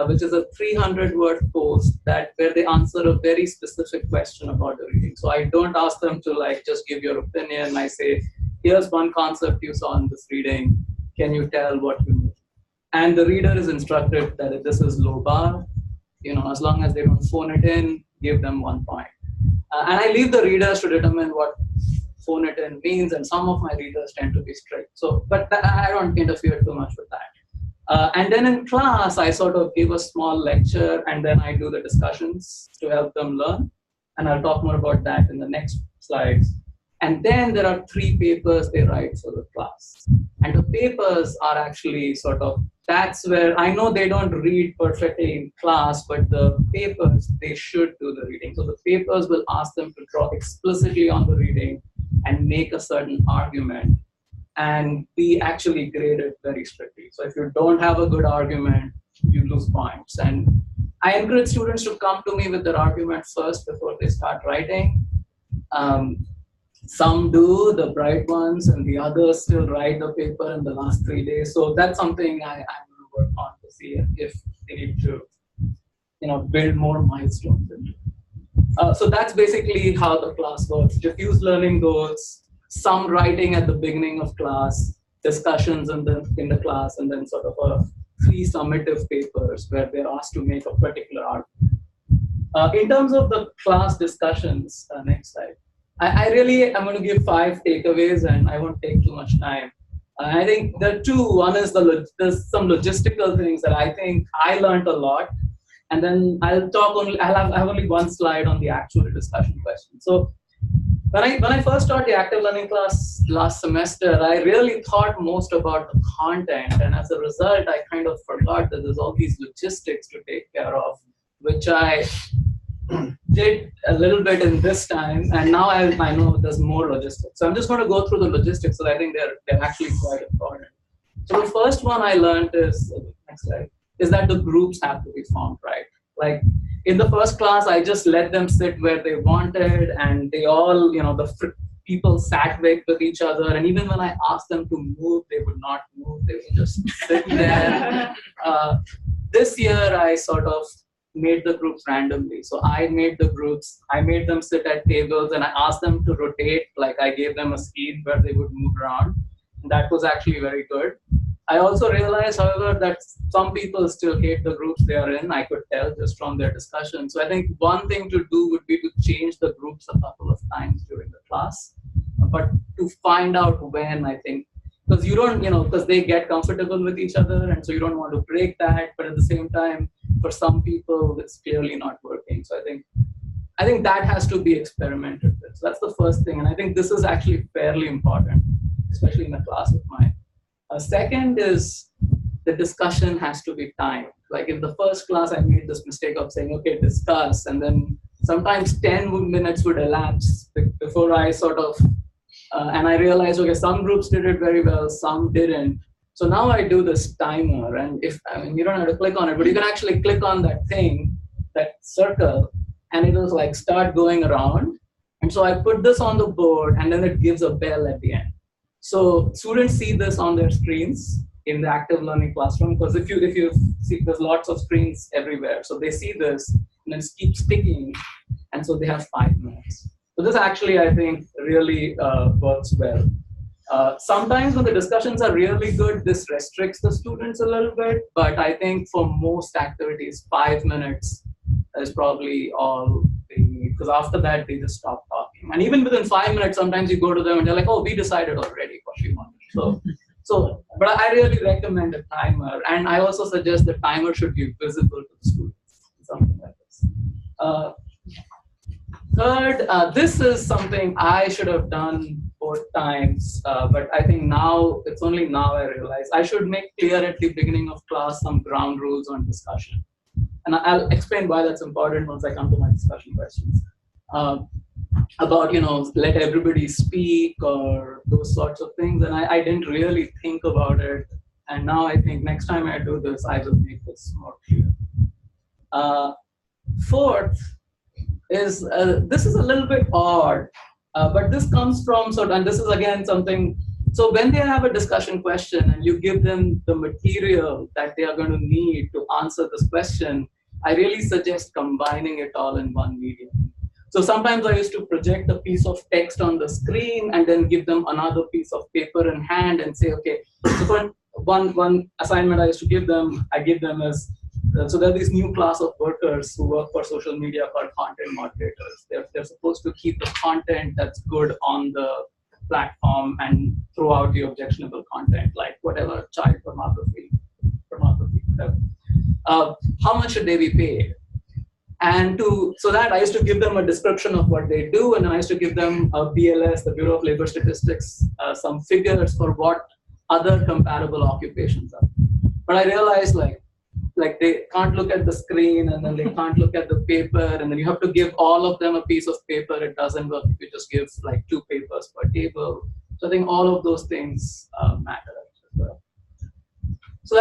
which is a 300-word post where they answer a very specific question about the reading. So I don't ask them to just give your opinion. I say, here's one concept you saw in this reading. Can you tell what you know? And the reader is instructed that if this is low bar, as long as they don't phone it in, give them 1 point. And I leave the readers to determine what phone it in means, and some of my readers tend to be strict. So, but I don't interfere too much with that. And then in class, I sort of give a small lecture, and then I do the discussions to help them learn. And I'll talk more about that in the next slides. And then there are 3 papers they write for the class. And the papers are actually that's where I know they don't read perfectly in class, but the papers, they should do the reading. So the papers will ask them to draw explicitly on the reading and make a certain argument, and we actually grade it very strictly. So if you don't have a good argument, you lose points. And I encourage students to come to me with their argument first before they start writing. Some do, the bright ones, and the others still write the paper in the last 3 days. So that's something I'm going to work on to see if they need to, build more milestones into. So that's basically how the class works. Diffuse learning goals, some writing at the beginning of class, discussions in the class, and then sort of 3 summative papers where they're asked to make a particular argument. In terms of the class discussions, next slide. I'm going to give 5 takeaways, and I won't take too much time. I think there are 2. One is there's some logistical things that I think I learned a lot, and then I have only 1 slide on the actual discussion question. So when I first taught the active learning class last semester, I really thought most about the content, and as a result, I kind of forgot that there's all these logistics to take care of, which I did a little bit in this time, and now I know there's more logistics. So I'm just going to go through the logistics, so I think they're actually quite important. So the first one I learned is, next slide, is that the groups have to be formed, right? Like in the first class, I just let them sit where they wanted, and they all, people sat with each other, and even when I asked them to move, they would not move. They would just sit there. This year, I sort of made the groups randomly. So I made them sit at tables, and I asked them to rotate, like I gave them a screen where they would move around. And that was actually very good. I also realized, however, that some people still hate the groups they are in. I could tell just from their discussion. So I think one thing to do would be to change the groups a couple of times during the class. But to find out when, I think, because you don't, because they get comfortable with each other, and so you don't want to break that. But at the same time, for some people, it's clearly not working. So I think that has to be experimented with. So that's the first thing, and I think this is actually fairly important, especially in a class of mine. Second is the discussion has to be timed. Like in the first class, I made this mistake of saying, okay, discuss, and then sometimes 10 minutes would elapse before I sort of, and I realized, okay, some groups did it very well, some didn't. So now I do this timer, and you don't have to click on it, but you can actually click on that thing, that circle, and it'll like start going around. And so I put this on the board, and then it gives a bell at the end. So students see this on their screens in the active learning classroom, because if you see, there's lots of screens everywhere. So they see this, and then it keeps ticking, and so they have 5 minutes. So this actually, I think, really works well. Sometimes when the discussions are really good, this restricts the students a little bit, but I think for most activities, 5 minutes is probably all they need, because after that, they just stop talking. And even within 5 minutes, sometimes you go to them and they're like, oh, we decided already what we wanted. So, but I really recommend a timer. And I also suggest the timer should be visible to the students, something like this. Third, this is something I should have done both times, but I think now, it's only now I realize I should make clear at the beginning of class some ground rules on discussion. And I'll explain why that's important once I come to my discussion questions. About, let everybody speak or those sorts of things. And I didn't really think about it. And now I think next time I do this, I will make this more clear. Fourth is, this is a little bit odd, but this comes from, and this is again something, so when they have a discussion question and you give them the material that they are going to need to answer this question, I really suggest combining it all in one medium. So sometimes I used to project a piece of text on the screen and then give them another piece of paper in hand and say, okay, so one assignment I used to give them, is, so there are these new class of workers who work for social media called content moderators. They're supposed to keep the content that's good on the platform and throw out the objectionable content, like whatever, child pornography, whatever. How much should they be paid? And so that I used to give them a description of what they do, and I used to give them a BLS, the Bureau of Labor Statistics, some figures for what other comparable occupations are. But I realized like they can't look at the screen, and then they can't look at the paper, and then you have to give all of them a piece of paper. It doesn't work if you just give like 2 papers per table. So I think all of those things matter as well. So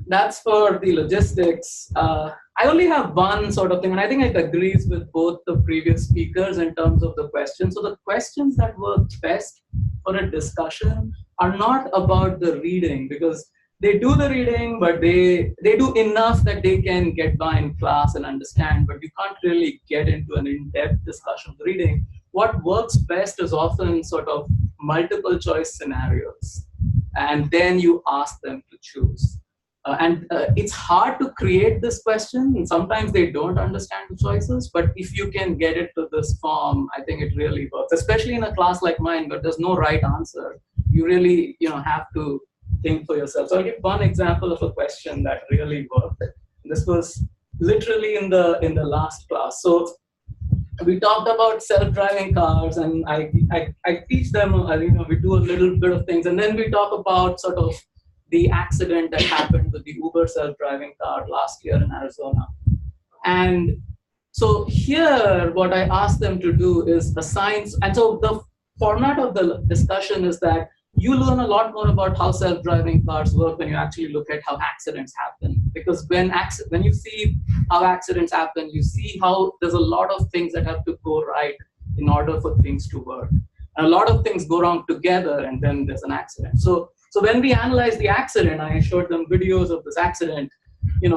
that's for the logistics. I only have one sort of thing, and I think it agrees with both the previous speakers in terms of the questions. So the questions that work best for a discussion are not about the reading, because they do the reading, but they do enough that they can get by in class and understand, but you can't really get into an in-depth discussion of the reading. What works best is often sort of multiple choice scenarios, and then you ask them to choose. It's hard to create this question, and sometimes they don't understand the choices, but if you can get it to this form, I think it really works, especially in a class like mine, where there's no right answer. You really have to think for yourself. So I'll give one example of a question that really worked. This was literally in the last class. So we talked about self-driving cars, and I teach them, we do a little bit of things, and then we talk about sort of the accident that happened with the Uber self-driving car last year in Arizona. And so here, what I asked them to do is assign, and so the format of the discussion is that you learn a lot more about how self-driving cars work when you actually look at how accidents happen. Because when you see how accidents happen, you see how there's a lot of things that have to go right in order for things to work. And a lot of things go wrong together, and then there's an accident. So when we analyzed the accident, I showed them videos of this accident.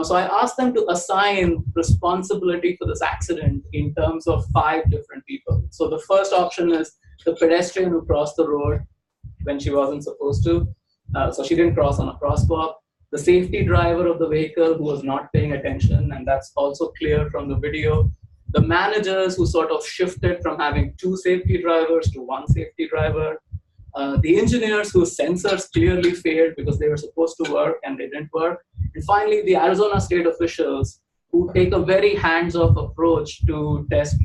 So I asked them to assign responsibility for this accident in terms of 5 different people. So the first option is the pedestrian who crossed the road when she wasn't supposed to. So she didn't cross on a crosswalk. The safety driver of the vehicle who was not paying attention, and that's also clear from the video. The managers who sort of shifted from having 2 safety drivers to 1 safety driver. The engineers whose sensors clearly failed because they were supposed to work and they didn't work. And finally, the Arizona state officials who take a very hands-off approach to test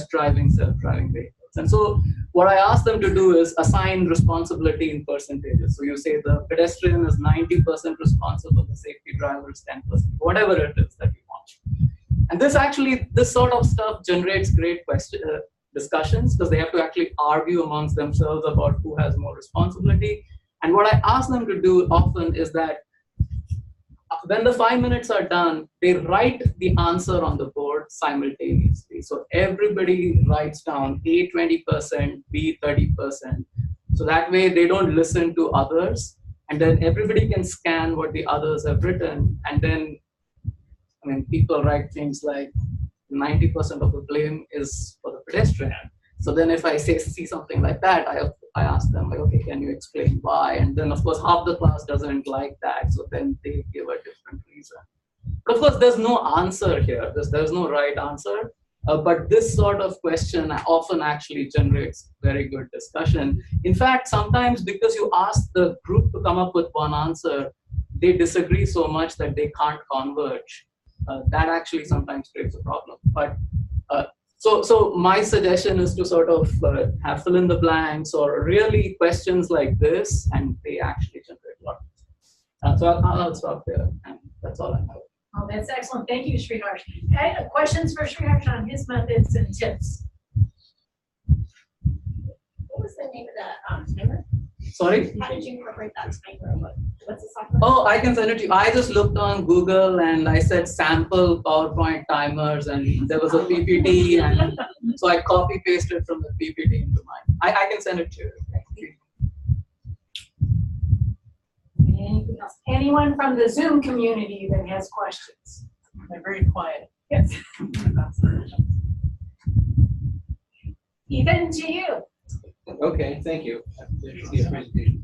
driving, self-driving vehicles. And so what I asked them to do is assign responsibility in percentages. So you say the pedestrian is 90% responsible, the safety driver is 10%, whatever it is that you want. And this sort of stuff generates great discussions, because they have to actually argue amongst themselves about who has more responsibility. And what I ask them to do often is that when the 5 minutes are done, they write the answer on the board simultaneously. So everybody writes down A 20%, B 30%. So that way they don't listen to others. And then everybody can scan what the others have written. And then, people write things like 90% of the blame is for the pedestrian. So then if I see something like that, I ask them, like, okay, can you explain why? And then of course, half the class doesn't like that. So then they give a different reason. But of course, there's no answer here. There's no right answer. But this sort of question often actually generates very good discussion. In fact, sometimes because you ask the group to come up with one answer, they disagree so much that they can't converge. That actually sometimes creates a problem. But so my suggestion is to sort of have fill in the blanks or really questions like this, and they actually generate a lot. So I'll stop there, and that's all I have. Oh, that's excellent. Thank you, Shreeharsh. Questions for Shreeharsh on his methods and tips? What was the name of that timer? Sorry? How did you incorporate that timer? What's the software? Oh, I can send it to you. I just looked on Google and I said sample PowerPoint timers, and there was a PPT, and so I copy pasted from the PPT into mine. I can send it to you. Anything else? Anyone from the Zoom community that has questions? They're very quiet. Yes. Ethan, to you. Okay, thank you. There should be a presentation.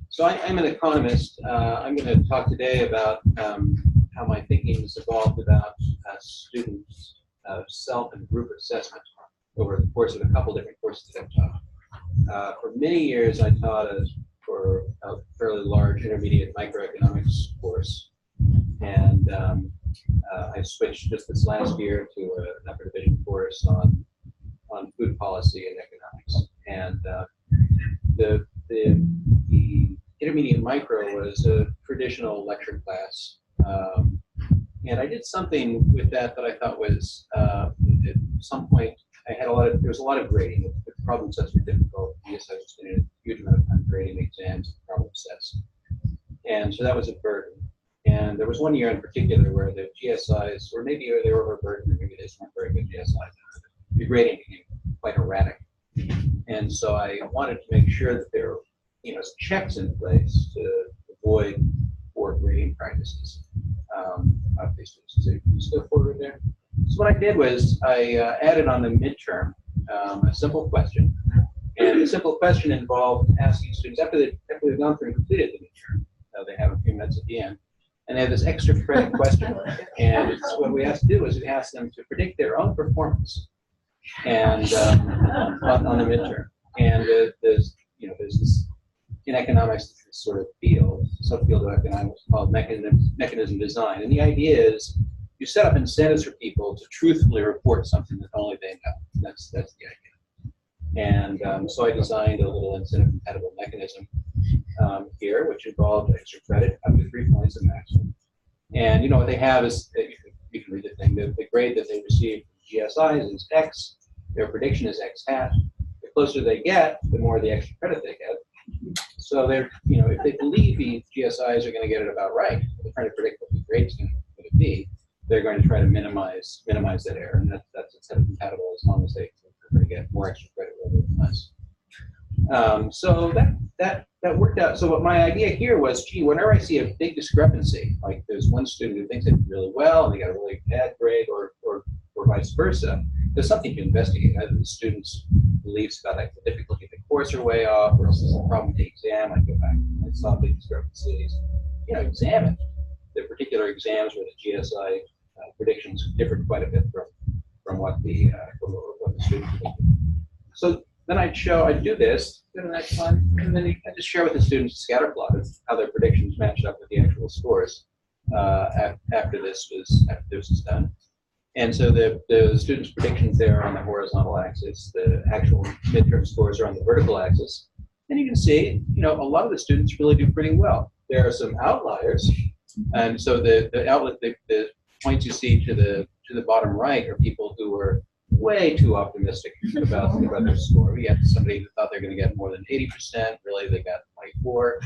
So I'm an economist. I'm going to talk today about how my thinking has evolved about students' self and group assessment over the course of a couple different courses that I've taught. For many years, I taught for a fairly large intermediate microeconomics course, and I switched just this last year to an upper division course on food policy and economics. And the intermediate micro was a traditional lecture class, and I did something with that I thought was at some point I had there was a lot of grading. The problem sets were difficult. Yes, I was spending a huge amount of time grading exams and problem sets, and so that was a burden. And there was one year in particular where the GSIs, or maybe they were overburdened, or maybe they just weren't very good GSIs. The grading became quite erratic. And so I wanted to make sure that there were, checks in place to avoid poor grading practices. Obviously, so you just go forward there. So what I did was I added on the midterm a simple question. And the simple question involved asking students, after they've gone through and completed the midterm, they have a few minutes at the end, and they have this extra credit question. And what we asked to do is we asked them to predict their own performance and on the midterm. And there's this in economics, this sort of field, subfield of economics called mechanism design. And the idea is you set up incentives for people to truthfully report something that only they know. That's the idea. And so I designed a little incentive compatible mechanism here, which involved extra credit up to 3 points of maximum. And what they have is, you can read the thing, the grade that they receive from GSIs is X, their prediction is X hat. The closer they get, the more the extra credit they get. So they're, if they believe the GSIs are going to get it about right, they're trying to predict what the grade's going to be, they're going to try to minimize that error, and that's incentive compatible as long as they're going to get more extra credit rather than less. So that worked out. So what my idea here was, gee, whenever I see a big discrepancy, like there's one student who thinks they did really well and they got a really bad grade, or vice versa, there's something to investigate. Either the student's beliefs about like the difficulty of the course are way off, or else there's a problem with the exam. I go back and I saw big discrepancies. Examine the particular exams where the GSI predictions differed quite a bit from what the students did. So then I'd do this, go to the next one, and then I just share with the students a scatter plot of how their predictions matched up with the actual scores after this was done. And so the students' predictions there are on the horizontal axis, the actual midterm scores are on the vertical axis. And you can see, a lot of the students really do pretty well. There are some outliers, and so the points you see to the bottom right are people who were way too optimistic about their score. We had somebody who thought they're going to get more than 80%. Really, they got 24.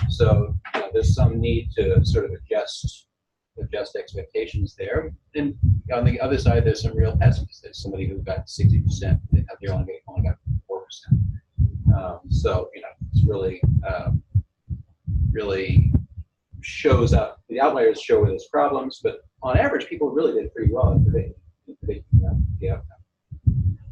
So there's some need to sort of adjust expectations there. And on the other side, there's some real pessimists. There's somebody who got 60%. They only got 4%. So it's really shows up. The outliers show where there's problems, but on average, people really did pretty well in predicting the outcome.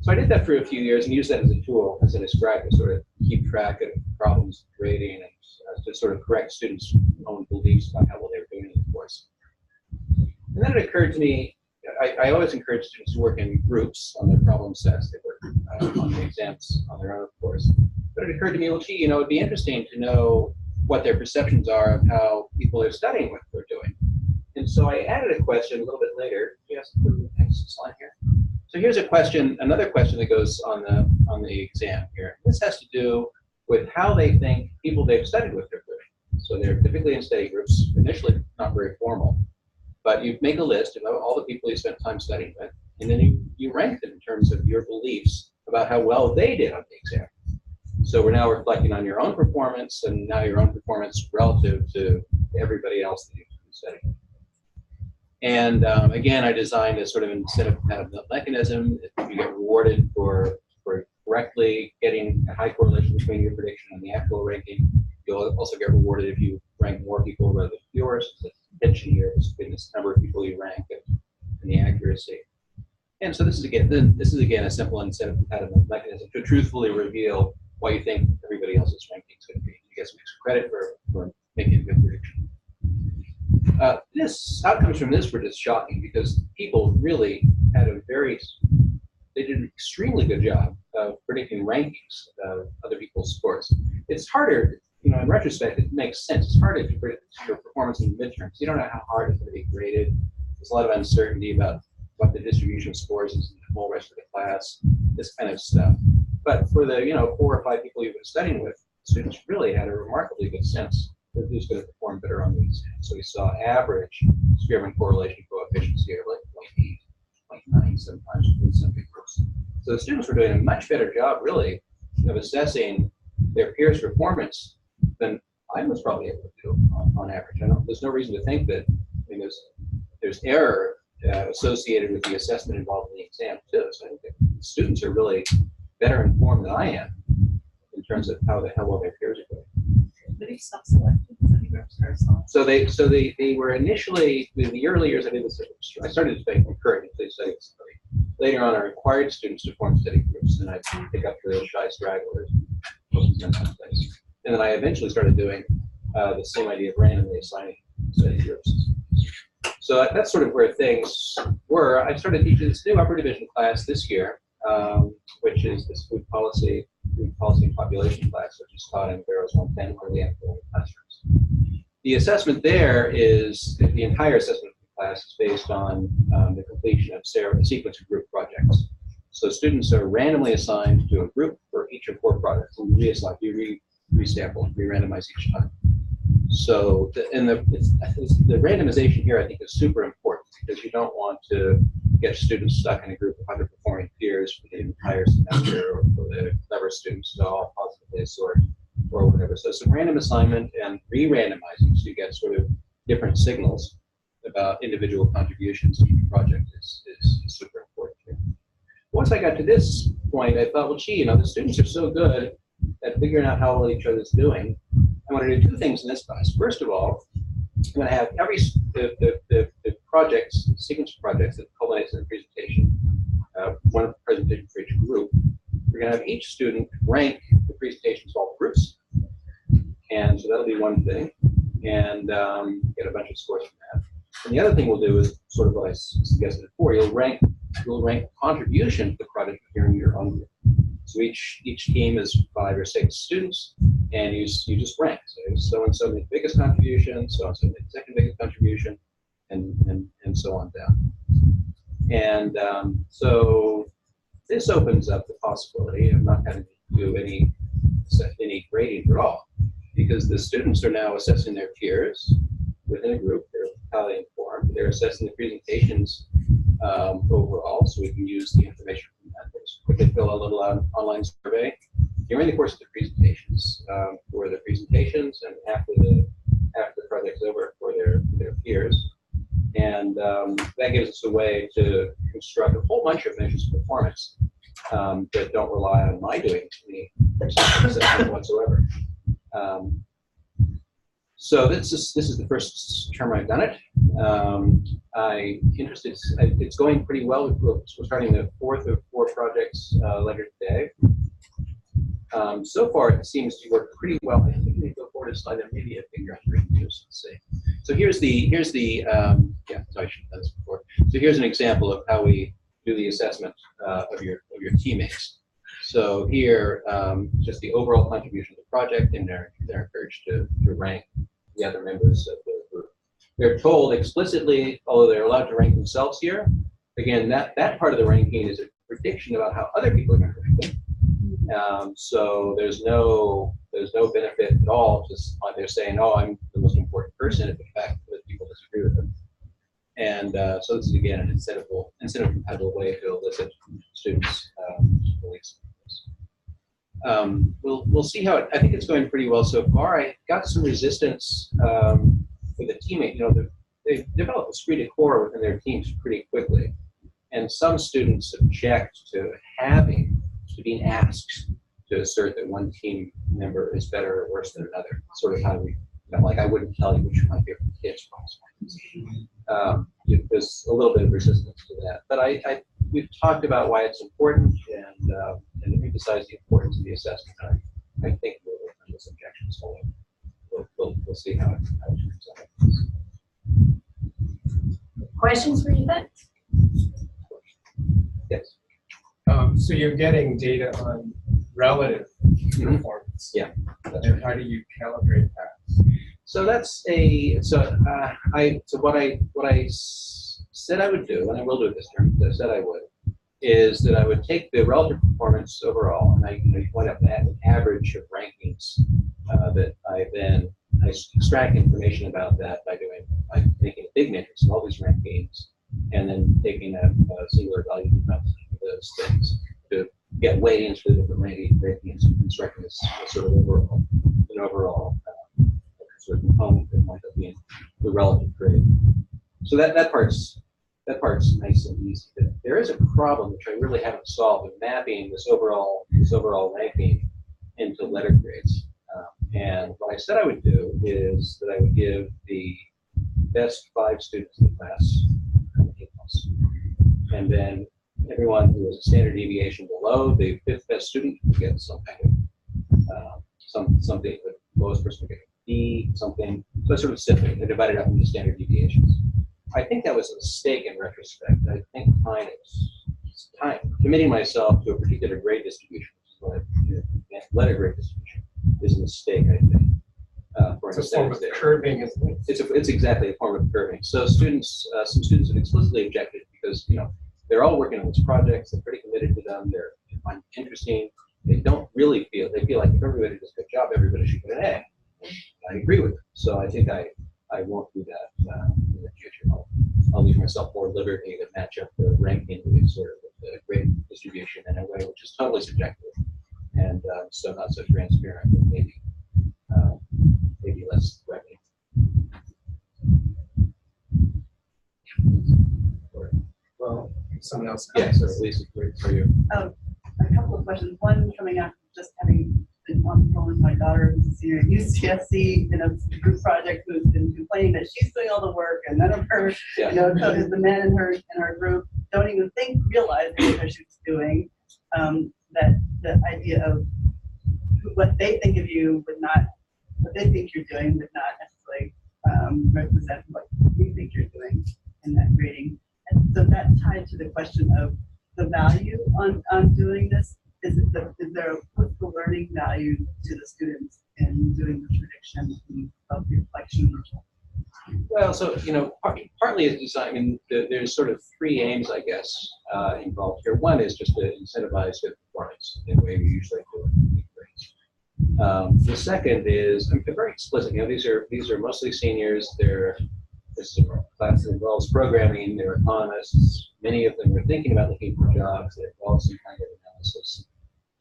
So I did that for a few years and used that as a tool, as I described, to sort of keep track of problems in grading and to sort of correct students' own beliefs about how well they were doing in the course. And then it occurred to me, I always encourage students to work in groups on their problem sets. They work on the exams on their own, of course. But it occurred to me, well, gee, it'd be interesting to know what their perceptions are of how people they're studying with are doing. And so I added a question a little bit later. Yes, the next slide here. So here's a question, another question that goes on the exam here. This has to do with how they think people they've studied with are doing. So they're typically in study groups, initially not very formal, but you make a list of all the people you spent time studying with, and then you rank them in terms of your beliefs about how well they did on the exam. So we're now reflecting on your own performance, and now your own performance relative to everybody else that you've been studying. And again, I designed a sort of incentive compatible mechanism. If you get rewarded for correctly getting a high correlation between your prediction and the actual ranking, you'll also get rewarded if you rank more people rather than fewer. So the tension here is between this number of people you rank and the accuracy. And so this is again a simple incentive compatible mechanism to truthfully reveal what you think everybody else's ranking is going to be. You get some extra credit for making a good prediction. Outcomes from this were just shocking because people really had they did an extremely good job of predicting rankings of other people's scores. It's harder, in retrospect, it makes sense. It's harder to predict your performance in the midterms. You don't know how hard it's going to be graded. There's a lot of uncertainty about what the distribution of scores is in the whole rest of the class, this kind of stuff. But for the 4 or 5 people you've been studying with, students really had a remarkably good sense of who's going to perform better on the exam. So we saw average Spearman correlation coefficients here, like 0.8, 0.9 sometimes in some big groups. So the students were doing a much better job, really, of assessing their peers' performance than I was probably able to do on average. There's no reason to think that. There's error associated with the assessment involved in the exam too. So I think that students are really better informed than I am in terms of how well their peers are doing. But if self-selected study groups are So they were initially, in the early years I did this, I started to encourage study somebody. Later on I required students to form study groups, and I'd pick up the shy stragglers. And then I eventually started doing the same idea of randomly assigning study groups. So that's sort of where things were. I started teaching this new upper division class this year, which is this food policy and population class, which is taught in Barrows 110 where we have classrooms. The assessment there is, the entire assessment of the class is based on the completion of a sequence of group projects. So students are randomly assigned to a group for each of 4 projects, and you re-sample and re-randomize each time. So the randomization here I think is super important because you don't want to get students stuck in a group of underperforming peers for the entire semester, or for the clever students to all positively assort or whatever. So some random assignment and re-randomizing, so you get sort of different signals about individual contributions to each project is super important here. Once I got to this point, I thought, well, gee, the students are so good at figuring out how well each other's doing. I want to do two things in this class. First of all, I'm going to have the projects, sequence of projects that culminates in a presentation, one presentation for each group. We're going to have each student rank the presentations of all the groups. And so that'll be one thing, and get a bunch of scores from that. And the other thing we'll do is sort of what I suggested before. You'll rank contribution to the project here in your own group. So each team is 5 or 6 students, and you just rank. So and so made the biggest contribution, so and so made the second biggest contribution, and so on down. And so this opens up the possibility of not having to do any grading at all, because the students are now assessing their peers within a group. They're highly informed. They're assessing the presentations overall, so we can use the information from that. Just quickly fill a little online survey during the course of the presentations for the presentations, and after the project's over for their peers. And that gives us a way to construct a whole bunch of measures of performance that don't rely on my doing any assessment whatsoever. So this is the first term I've done it. It's going pretty well. We're starting the 4th of 4 projects later today. So far, it seems to work pretty well. I think we go forward a slide and maybe a figure on green juice. Let's see. So here's the yeah. So I should have done this before. So here's an example of how we do the assessment of your teammates. So here, just the overall contribution to the project, and they're encouraged to rank the other members of the group. They're told explicitly, although they're allowed to rank themselves here. Again, that part of the ranking is a prediction about how other people are going to rank them. So there's no benefit at all to they're saying, oh, I'm the most important person, if in fact other people disagree with them. And so this is again an incentive compatible way to elicit students' beliefs. We'll see how I think it's going pretty well so far. I got some resistance with a teammate. They develop a esprit de corps within their teams pretty quickly, and some students object to being asked to assert that one team member is better or worse than another. Sort of how we, like I wouldn't tell you which of my favorite kids was. There's a little bit of resistance to that, but we've talked about why it's important and emphasized the importance of the assessment. I think we'll overcome this objection, so we'll see how it turns out. Questions for Yvette? Yes. So you're getting data on relative performance. Yeah. And how do you calibrate that? So that's what I said I would do, and I will do it this term. I said I would, is that I would take the relative performance overall, and you point out that an average of rankings that I extract information about that by making a big matrix of all these rankings, and then taking a singular value of those things to get weightings for the different rankings and constructing this sort of overall sort of component that might up being the relative grade. So that part's nice and easy. But there is a problem which I really haven't solved with mapping this overall ranking into letter grades. And what I said I would do is that I would give the best 5 students in the class A+. And then everyone who has a standard deviation below the 5th best student will get some kind of something. The lowest person will get a B, something. So it's sort of simple. They divide it up into standard deviations. I think that was a mistake in retrospect. I think committing myself to a particular grade distribution, which is what letter grade distribution, is a mistake, I think. It's a form of curving, isn't it? It's exactly a form of curving. So some students have explicitly objected because they're all working on these projects. They're pretty committed to them. They find it interesting. They don't really feel like if everybody does a good job, everybody should get an A. I agree with them. So I think I won't do that in the future. I'll leave myself more liberty to match up the ranking with sort of the grade distribution in a way which is totally subjective and so not so transparent, but maybe less threatening. someone else. Yeah, so Lisa, for you. A couple of questions. One coming out just having been on the phone with my daughter who's a senior at UCSC in a group project who's been complaining that she's doing all the work and none of her, Yeah. because the men in her group don't even realize what she's doing. That the idea of what they think of you would not, what they think you're doing would not necessarily represent what you think you're doing in that grading. And so that tied to the question of the value on doing this. Is there what's the learning value to the students in doing the prediction of reflection? Well, so, partly it's design. I mean, there's sort of three aims, I guess, involved here. One is just to incentivize good performance in the way we usually do it. The second is very explicit. These are mostly seniors. This is a class that involves programming. They're economists. Many of them are thinking about looking for jobs. They involve some kind of analysis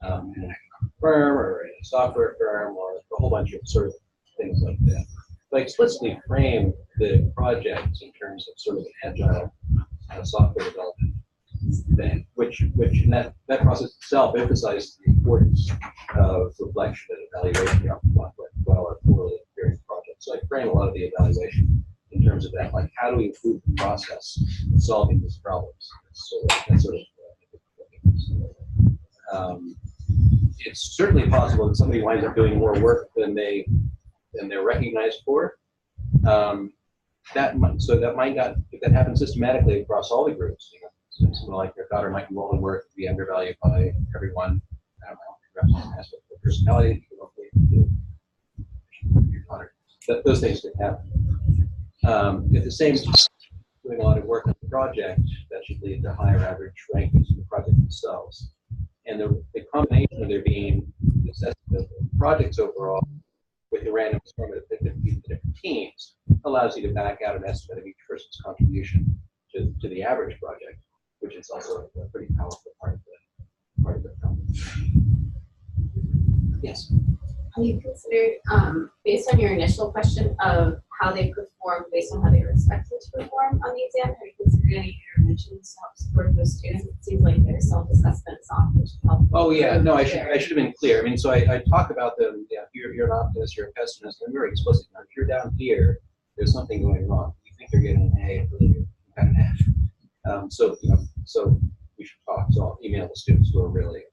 in an economic firm or in a software firm or a whole bunch of sort of things like that. So I explicitly frame the project in terms of sort of an agile software development thing, which in that process itself emphasizes the importance of reflection and evaluation of well or poorly experienced projects. So I frame a lot of the evaluation in terms of that, like how do we improve the process of solving these problems? It's certainly possible that somebody winds up doing more work than they're recognized for. That might not, if that happens systematically across all the groups, so someone like your daughter might enroll in work to be undervalued by everyone. I don't know, perhaps an aspect of personality those things could happen. At the same time, doing a lot of work on the project, that should lead to higher average rankings of the project themselves. And the combination of there being the assessment of the projects overall with the random formative pick of the different teams allows you to back out an estimate of each person's contribution to the average project, which is also a pretty powerful part of the problem. Yes. Have you considered, based on your initial question of how they perform based on how they were expected to perform on the exam, have you considered any interventions to help support those students? It seems like their self-assessment is often helpful. Oh yeah, no, I should have been clear. I mean, so I talk about them. Yeah, you're an optimist, you're a pessimist. I'm very explicit. Now, if you're down here, there's something going wrong. You think you're getting an A, really you're kind of an F. So we should talk. So I'll email the students who are really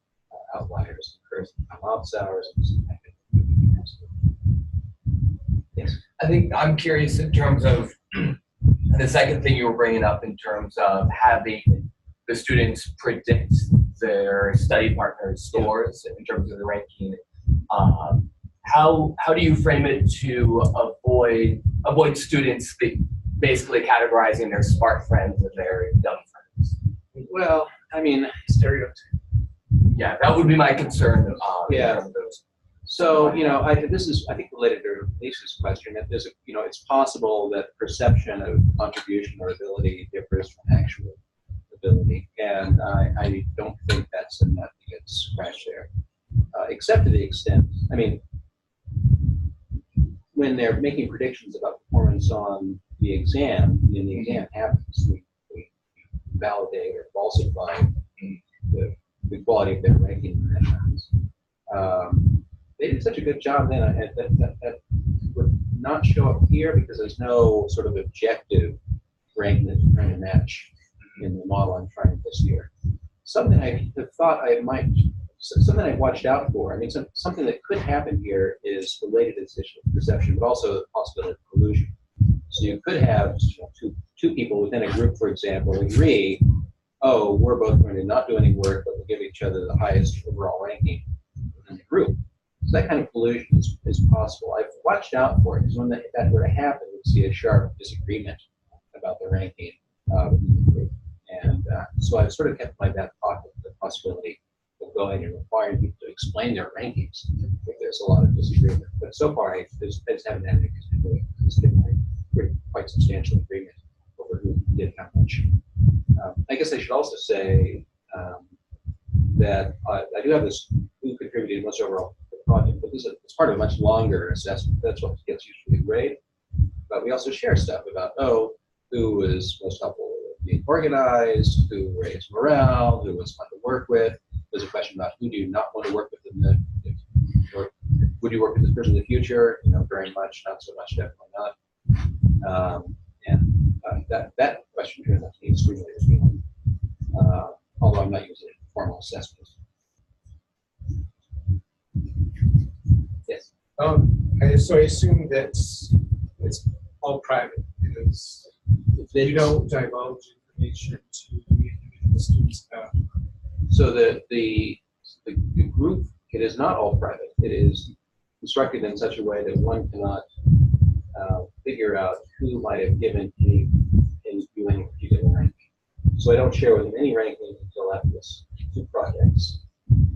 outliers, encourage them to come office hours and some kind of. Yes. I think I'm curious in terms of the second thing you were bringing up in terms of having the students predict their study partner's scores in terms of the ranking. How do you frame it to avoid students basically categorizing their smart friends and their dumb friends? Well, I mean, stereotype. Yeah, that would be my concern. Yeah. So, this is, I think, related to Lisa's question, that there's it's possible that perception of contribution or ability differs from actual ability, and I don't think that's enough to get scratched there, except to the extent, I mean, when they're making predictions about performance on the exam, when the exam happens, we validate or falsify the quality of their ranking. They did such a good job then that would not show up here because there's no sort of objective ranking that you're trying to match in the model I'm trying this year. Something I thought something I watched out for. I mean, something that could happen here is related to this issue of perception, but also the possibility of collusion. So you could have two people within a group, for example, agree, oh, we're both going to not do any work, but we'll give each other the highest overall ranking within the group. So that kind of collusion is possible. I've watched out for it because when that were to happen, we'd see a sharp disagreement about the ranking within the group. And so I've sort of kept my back pocket the possibility of going and requiring people to explain their rankings if there's a lot of disagreement. But so far, I just haven't had any disagreement. There's been quite substantial agreement over who did how much. I guess I should also say that I do have this who contributed most overall to the project, but it's part of a much longer assessment. That's what gets usually grade. But we also share stuff about, who was most helpful with being organized, who raised morale, who was fun to work with. There's a question about who do you not want to work with in the, or would you work with this person in the future? You know, very much, not so much, definitely not. That question turns out to be extremely appealing, although I'm not using formal assessment. Yes. So I assume that it's all private because you don't divulge information to the students about. So the group, it is not all private. It is constructed in such a way that one cannot figure out who might have given any particular rank. So I don't share with them any ranking until after this 2 projects.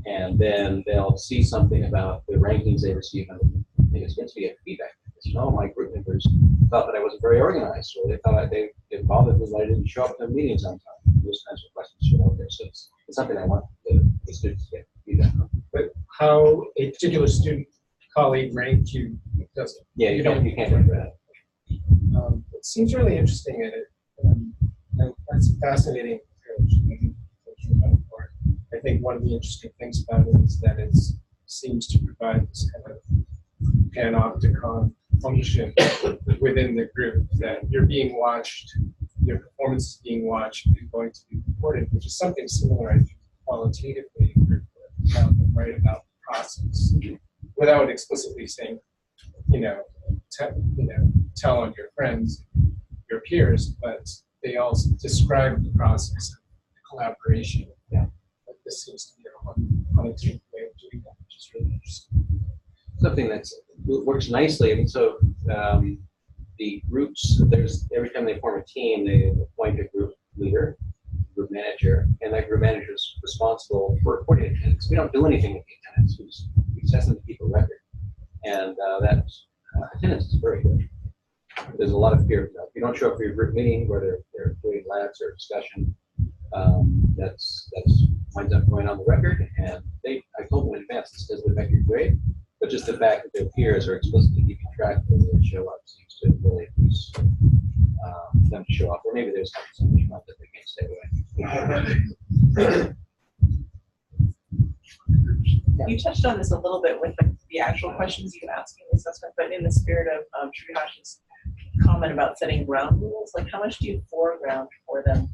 And then they'll see something about the rankings they receive, and it's meant to be a feedback. So, my group members thought that I wasn't very organized, or they thought they bothered me that I didn't show up to meetings on time. Those kinds of questions show up there. So it's something I want the students to get feedback from. But how a particular student colleague ranked you doesn't. Yeah, you can't do that. It seems really interesting, and that's a fascinating approach. I think one of the interesting things about it is that it seems to provide this kind of panopticon function within the group, that you're being watched, your performance is being watched and going to be reported, which is something similar, I think, qualitatively in group work, right about the process, without explicitly saying, tell on your friends, your peers, but they also describe the process of collaboration. Yeah. But this seems to be a quantitative way of doing that, which is really interesting. Something that works nicely. I mean, so the groups, every time they form a team, they appoint a group leader, group manager, and that group manager is responsible for reporting attendance. We don't do anything with the attendance. We just ask them to keep a record, and that attendance is very good. There's a lot of fear. If you don't show up for your group meeting where they're doing labs or discussion, that's winds up going on the record, and I told them in advance this doesn't affect your grade, but just the fact that their peers are explicitly keeping track of when they show up seems to really boost them to show up, or maybe there's so much month that they can't stay away. You touched on this a little bit with the actual questions you asked in the assessment, but in the spirit of Shreeharsh's comment about setting ground rules, like how much do you foreground for them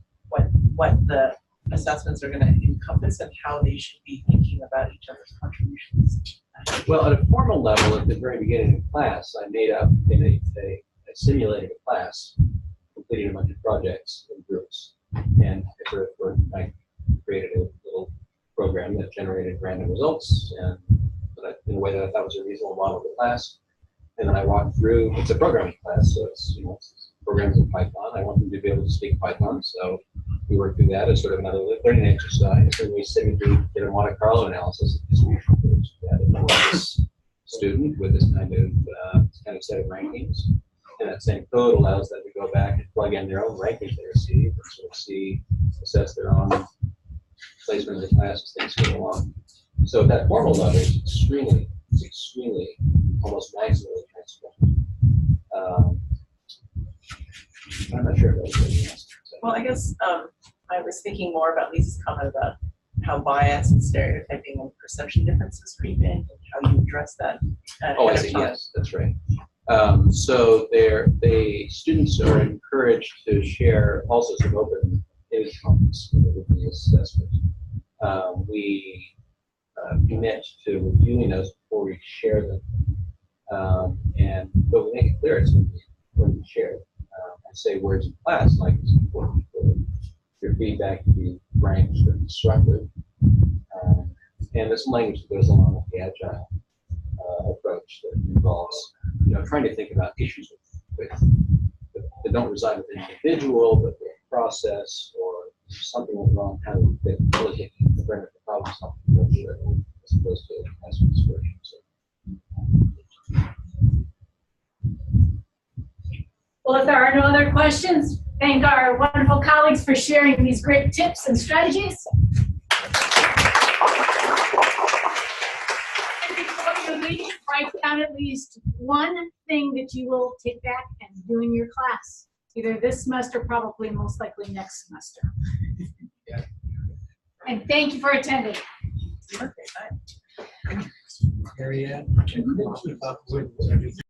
what the assessments are going to encompass and how they should be thinking about each other's contributions? Well, at a formal level, at the very beginning of class, I made up in a simulated class, completing a bunch of projects in groups, and I created a little program that generated random results, and in a way that I thought was a reasonable model of the class. And then I walked through. It's a programming class, so it's programs in Python. I want them to be able to speak Python, so we worked through that as sort of another learning exercise. And we did a Monte Carlo analysis of distribution groups. We had a student with this kind of set of rankings, and that same code allows them to go back and plug in their own rankings they receive, and sort of assess their own placement in the class as things go along. So at that formal level, it's extremely, almost maximally transparent. I'm not sure if that was really the answer. Well, I guess I was thinking more about Lisa's comment about how bias and stereotyping and perception differences creep in, and how you address that. Oh, I see. Yes, that's right. So students are encouraged to share all sorts of open image comments within the assessment. We commit to reviewing those before we share them, but we make it clear it's when we share it. I say words in class like it's important for your feedback to be frank and constructive, and there's some language that goes along with the agile approach that involves trying to think about issues that don't reside with an individual, but with a process or something went wrong, how do we really bring up the problem solving as opposed to classroom dispersion. Well, if there are no other questions, thank our wonderful colleagues for sharing these great tips and strategies. And before you leave, write down at least one thing that you will take back and do in your class. either this semester, probably most likely next semester. Yeah. And thank you for attending. Okay, bye. MaryAnn, can you keep up with everything?